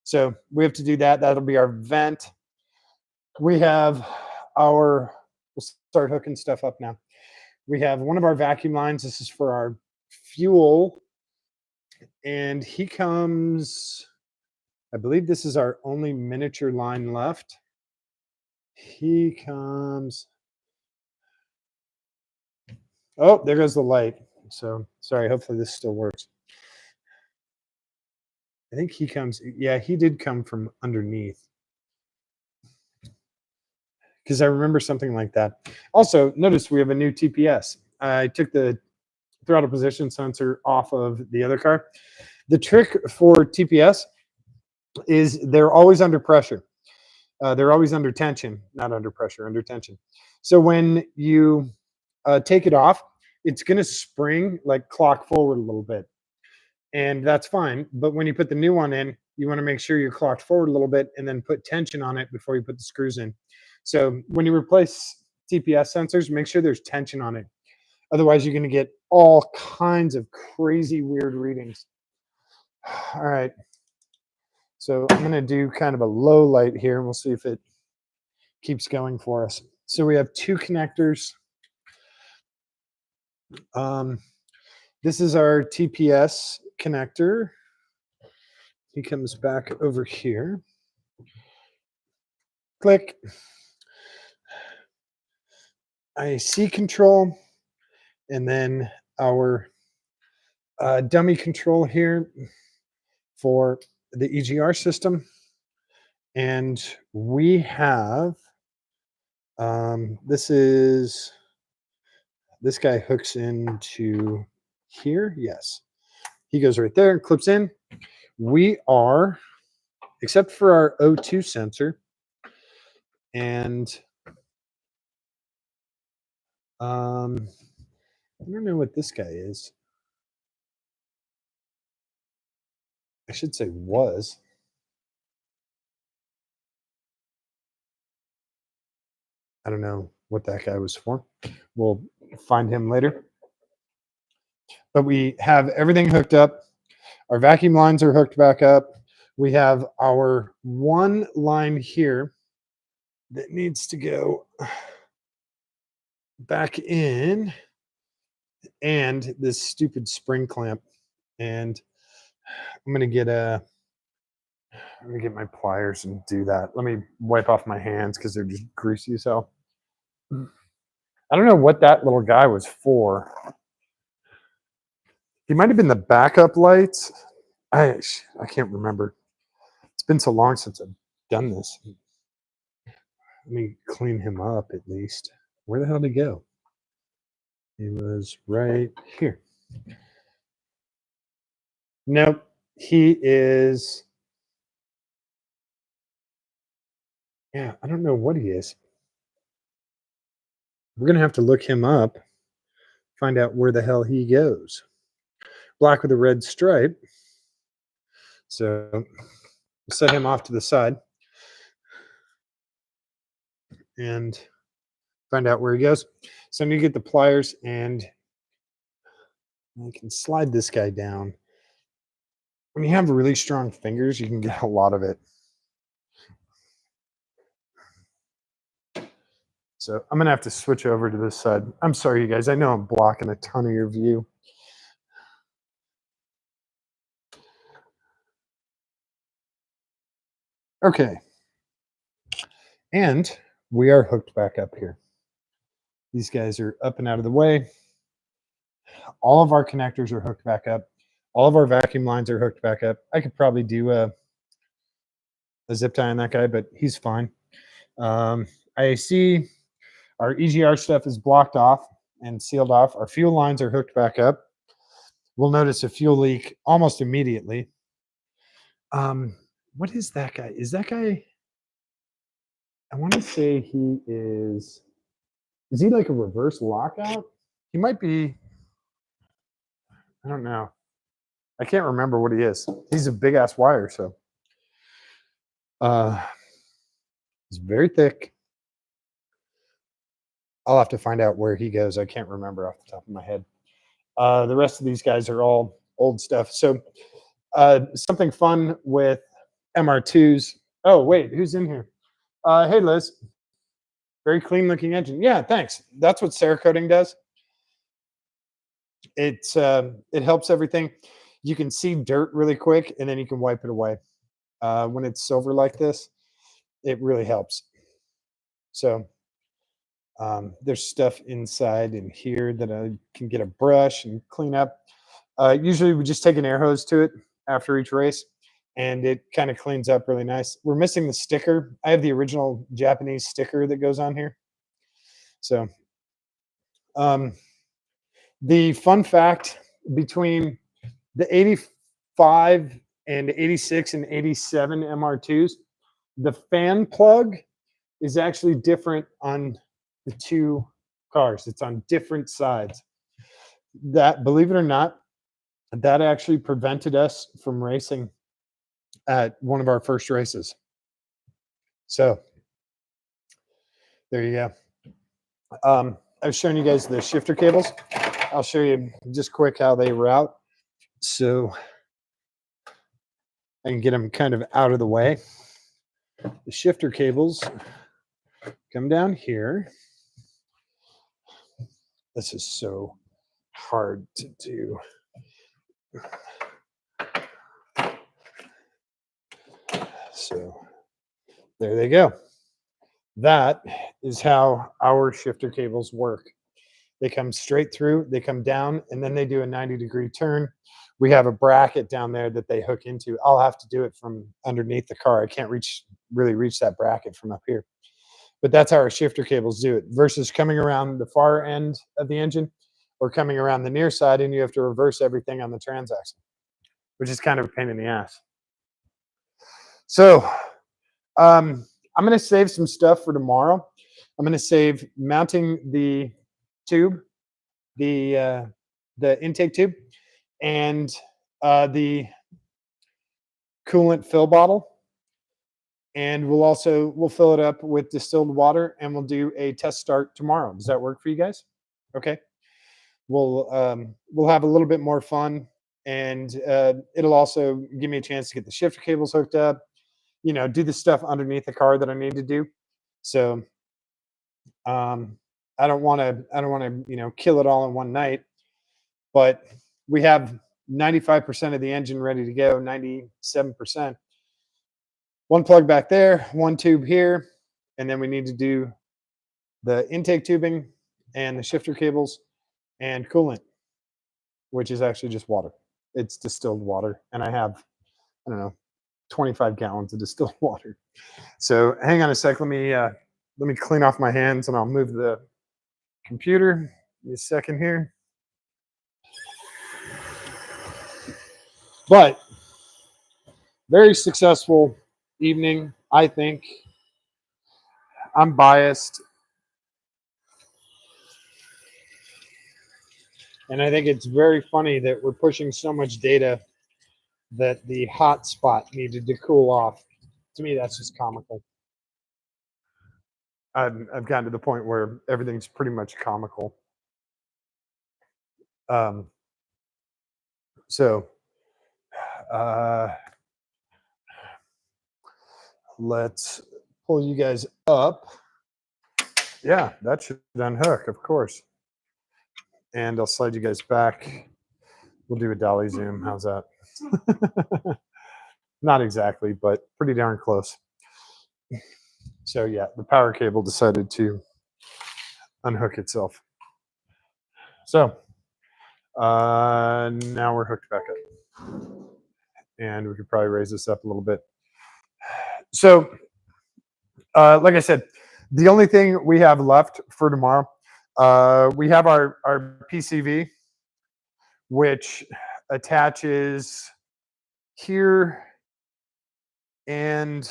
so we have to do that. That'll be our vent. We have we'll start hooking stuff up now. We have one of our vacuum lines. This is for our fuel, and he comes, I believe this is our only miniature line left. He comes, oh, there goes the light. So sorry, hopefully this still works. I think he comes, yeah, he did come from underneath. Because I remember something like that. Also, notice we have a new TPS. I took the throttle position sensor off of the other car. The trick for TPS is they're always under pressure. They're always under tension, not under pressure, under tension. So when you take it off, it's going to spring like clock forward a little bit. And that's fine. But when you put the new one in, you want to make sure you're clocked forward a little bit and then put tension on it before you put the screws in. So when you replace TPS sensors, make sure there's tension on it. Otherwise, you're going to get all kinds of crazy, weird readings. All right. So I'm going to do kind of a low light here, and we'll see if it keeps going for us. So we have two connectors. This is our TPS connector. He comes back over here. Click. IC control, and then our dummy control here for the EGR system. And we have, this guy hooks into here. Yes. He goes right there and clips in. We are, except for our O2 sensor, and I don't know what this guy is. I should say was. I don't know what that guy was for. We'll find him later. But we have everything hooked up. Our vacuum lines are hooked back up. We have our one line here that needs to go back in, and this stupid spring clamp. And I'm gonna get my pliers and do that. Let me wipe off my hands because they're just greasy as hell. I don't know what that little guy was for. He might have been the backup lights. I can't remember. It's been so long since I've done this. Let me clean him up at least. Where the hell did he go? He was right here. Nope. He is. Yeah, I don't know what he is. We're going to have to look him up, find out where the hell he goes. Black with a red stripe. So we'll set him off to the side and find out where he goes. So I'm going to get the pliers, and I can slide this guy down. When you have really strong fingers, you can get a lot of it. So I'm going to have to switch over to this side. I'm sorry, you guys. I know I'm blocking a ton of your view. Okay. And we are hooked back up here. These guys are up and out of the way. All of our connectors are hooked back up. All of our vacuum lines are hooked back up. I could probably do a zip tie on that guy, but he's fine. I see our EGR stuff is blocked off and sealed off. Our fuel lines are hooked back up. We'll notice a fuel leak almost immediately. What is that guy? Is that guy? I want to say he is he like a reverse lockout? He might be. I don't know. I can't remember what he is. He's a big ass wire, so he's very thick. I'll have to find out where he goes. I can't remember off the top of my head. The rest of these guys are all old stuff. So something fun with MR2s. Oh, wait, who's in here? Hey, Liz. Very clean looking engine. Yeah, thanks. That's what Cerakoting does. It helps everything. You can see dirt really quick, and then you can wipe it away. When it's silver like this, it really helps. So there's stuff inside in here that I can get a brush and clean up. Usually we just take an air hose to it after each race, and it kind of cleans up really nice. We're missing the sticker. I have the original Japanese sticker that goes on here. So um, the fun fact between the 85 and 86 and 87 MR2s, the fan plug is actually different on the two cars. It's on different sides. That, believe it or not, that actually prevented us from racing at one of our first races. So there you go. I was showing you guys the shifter cables. I'll show you just quick how they route. So I can get them kind of out of the way. The shifter cables come down here. This is so hard to do. So there they go. That is how our shifter cables work. They come straight through, they come down, and then they do a 90-degree turn. We have a bracket down there that they hook into. I'll have to do it from underneath the car. I can't really reach that bracket from up here. But that's how our shifter cables do it, versus coming around the far end of the engine or coming around the near side, and you have to reverse everything on the transaxle, which is kind of a pain in the ass. So I'm going to save some stuff for tomorrow. I'm going to save mounting the tube, the intake tube, and the coolant fill bottle. And we'll fill it up with distilled water, and we'll do a test start tomorrow. Does that work for you guys? Okay. We'll have a little bit more fun, and it'll also give me a chance to get the shifter cables hooked up, do the stuff underneath the car that I need to do. So I don't want to kill it all in one night, but we have 95% of the engine ready to go, 97%. One plug back there, one tube here, and then we need to do the intake tubing and the shifter cables and coolant, which is actually just water. It's distilled water, and I have, I don't know, 25 gallons of distilled water. So hang on a sec. Let me clean off my hands, and I'll move the computer. Give me a second here. But very successful evening, I think. I'm biased, and I think it's very funny that we're pushing so much data that the hot spot needed to cool off. To me, that's just comical. I've gotten to the point where everything's pretty much comical. So let's pull you guys up. Yeah, that should unhook, of course. And I'll slide you guys back. We'll do a dolly zoom. How's that? Not exactly, but pretty darn close. So yeah, the power cable decided to unhook itself. So now we're hooked back up. And we could probably raise this up a little bit. So like I said, the only thing we have left for tomorrow, we have our PCV, which attaches here. And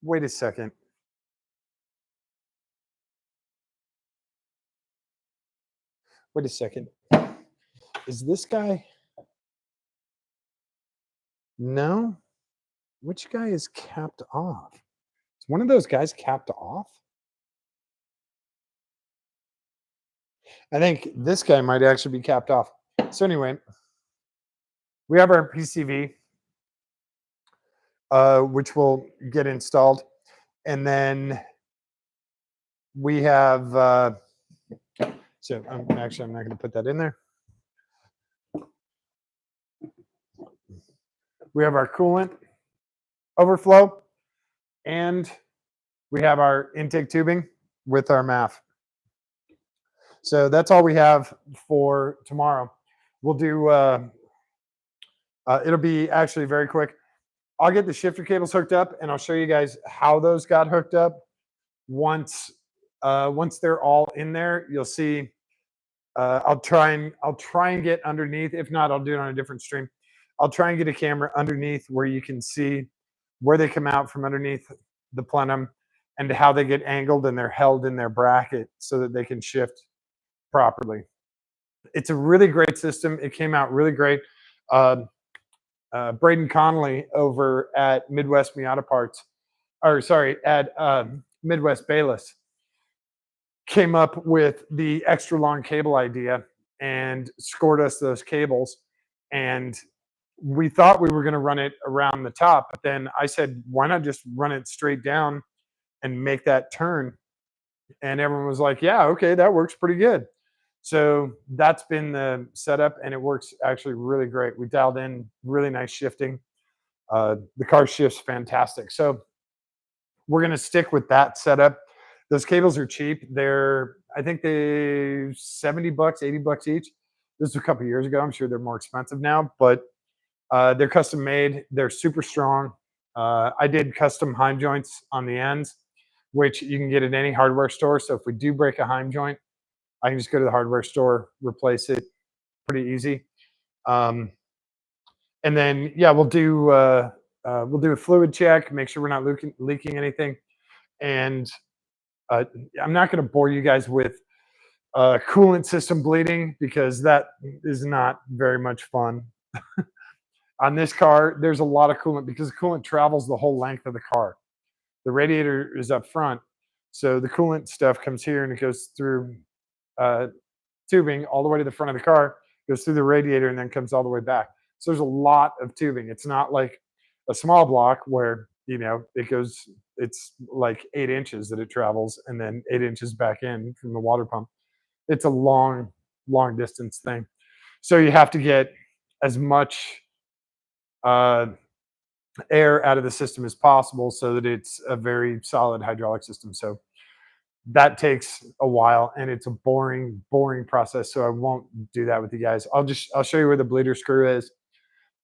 wait a second. Wait a second. Is this guy? No. Which guy is capped off? Is one of those guys capped off? I think this guy might actually be capped off. So anyway, we have our PCV, which will get installed. And then we have, so I'm not going to put that in there. we have our coolant overflow, and we have our intake tubing with our MAF. So that's all we have for tomorrow. We'll do, it'll be actually very quick. I'll get the shifter cables hooked up and I'll show you guys how those got hooked up. Once they're all in there, you'll see. I'll try and get underneath. If not, I'll do it on a different stream. I'll try and get a camera underneath where you can see where they come out from underneath the plenum and how they get angled and they're held in their bracket so that they can shift properly. It's a really great system. It came out really great. Braden Connolly over at Midwest Miata Parts, or sorry, at Midwest Bayless, came up with the extra long cable idea and scored us those cables. And we thought we were going to run it around the top, but then I said, why not just run it straight down and make that turn? And everyone was like, yeah, okay, that works pretty good. So that's been the setup, and it works actually really great. We dialed in really nice shifting. The car shifts fantastic. So we're going to stick with that setup. Those cables are cheap. I think they $70, $80 each. This was a couple years ago. I'm sure they're more expensive now, but they're custom made. They're super strong. I did custom Heim joints on the ends, which you can get at any hardware store. So if we do break a Heim joint, I can just go to the hardware store, replace it pretty easy. And then, yeah, we'll do a fluid check, make sure we're not leaking anything. And I'm not going to bore you guys with coolant system bleeding because that is not very much fun. On this car, there's a lot of coolant because the coolant travels the whole length of the car. The radiator is up front, so the coolant stuff comes here and it goes through tubing all the way to the front of the car, goes through the radiator, and then comes all the way back. So there's a lot of tubing. It's not like a small block where, it's like 8 inches that it travels and then 8 inches back in from the water pump. It's a long distance thing. So you have to get as much air out of the system as possible so that it's a very solid hydraulic system. So that takes a while and it's a boring process. So I won't do that with you guys. I'll show you where the bleeder screw is,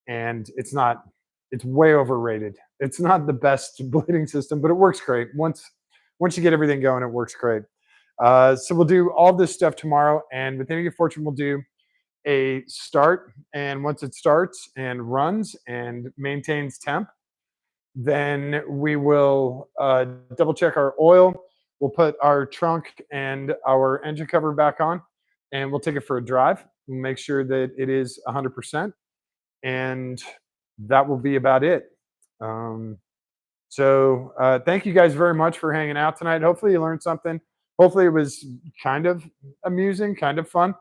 and it's way overrated. It's not the best bleeding system, but it works great. Once you get everything going, it works great. So we'll do all this stuff tomorrow, and with any good fortune, we'll do a start. And once it starts and runs and maintains temp, then we will double check our oil. We'll put our trunk and our engine cover back on, and we'll take it for a drive. We'll make sure that it is 100%, and that will be about it. Thank you guys very much for hanging out tonight. Hopefully you learned something. Hopefully it was kind of amusing, kind of fun.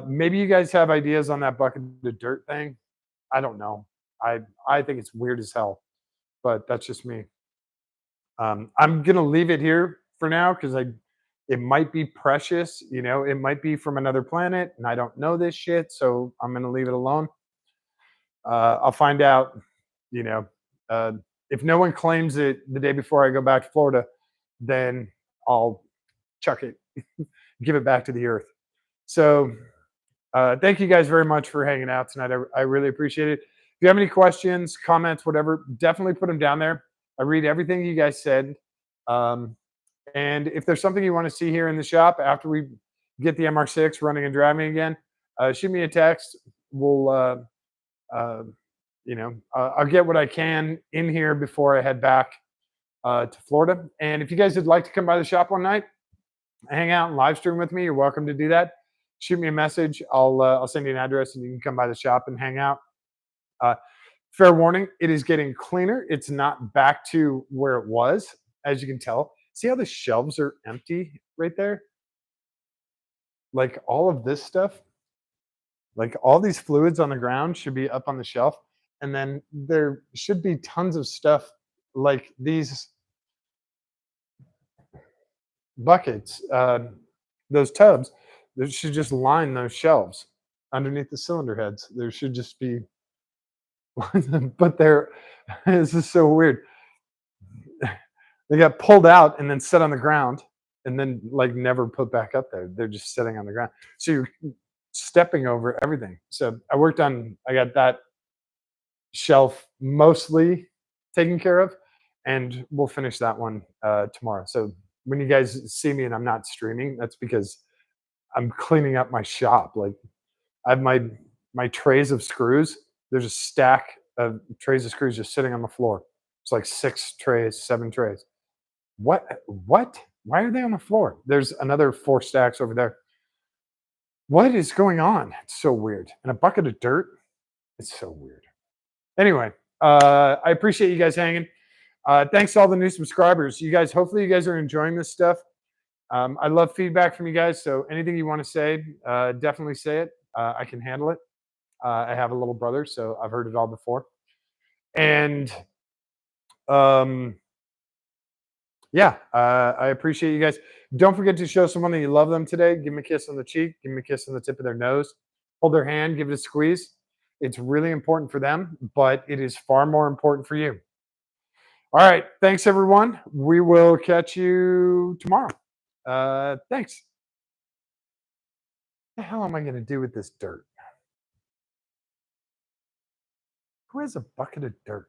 Maybe you guys have ideas on that bucket of dirt thing. I don't know. I think it's weird as hell, but that's just me. I'm gonna leave it here for now because it might be precious. It might be from another planet, and I don't know this shit, so I'm gonna leave it alone. I'll find out. If no one claims it the day before I go back to Florida, then I'll chuck it, give it back to the earth. So thank you guys very much for hanging out tonight. I really appreciate it. If you have any questions, comments, whatever, definitely put them down there. I read everything you guys said. And if there's something you want to see here in the shop after we get the MR6 running and driving again, shoot me a text. I'll get what I can in here before I head back to Florida. And if you guys would like to come by the shop one night, hang out and live stream with me, you're welcome to do that. Shoot me a message. I'll send you an address and you can come by the shop and hang out. Fair warning, it is getting cleaner. It's not back to where it was, as you can tell. See how the shelves are empty right there? Like all of this stuff, like all these fluids on the ground should be up on the shelf. And then there should be tons of stuff like these buckets, those tubs, that should just line those shelves underneath the cylinder heads. There should just be but they're this is so weird. They got pulled out and then set on the ground and then like never put back up there. They're just sitting on the ground. So you're stepping over everything. So I got that shelf mostly taken care of, and we'll finish that one tomorrow. So when you guys see me and I'm not streaming, that's because I'm cleaning up my shop. Like I have my trays of screws. There's a stack of trays of screws just sitting on the floor. It's like 6 trays, 7 trays. What? What? Why are they on the floor? There's another 4 stacks over there. What is going on? It's so weird. And a bucket of dirt. It's so weird. Anyway, I appreciate you guys hanging. Thanks to all the new subscribers. You guys, hopefully, you guys are enjoying this stuff. I love feedback from you guys. So anything you want to say, definitely say it. I can handle it. I have a little brother, so I've heard it all before. And yeah, I appreciate you guys. Don't forget to show someone that you love them today. Give them a kiss on the cheek. Give them a kiss on the tip of their nose. Hold their hand. Give it a squeeze. It's really important for them, but it is far more important for you. All right. Thanks, everyone. We will catch you tomorrow. Thanks. What the hell am I going to do with this dirt? Who has a bucket of dirt?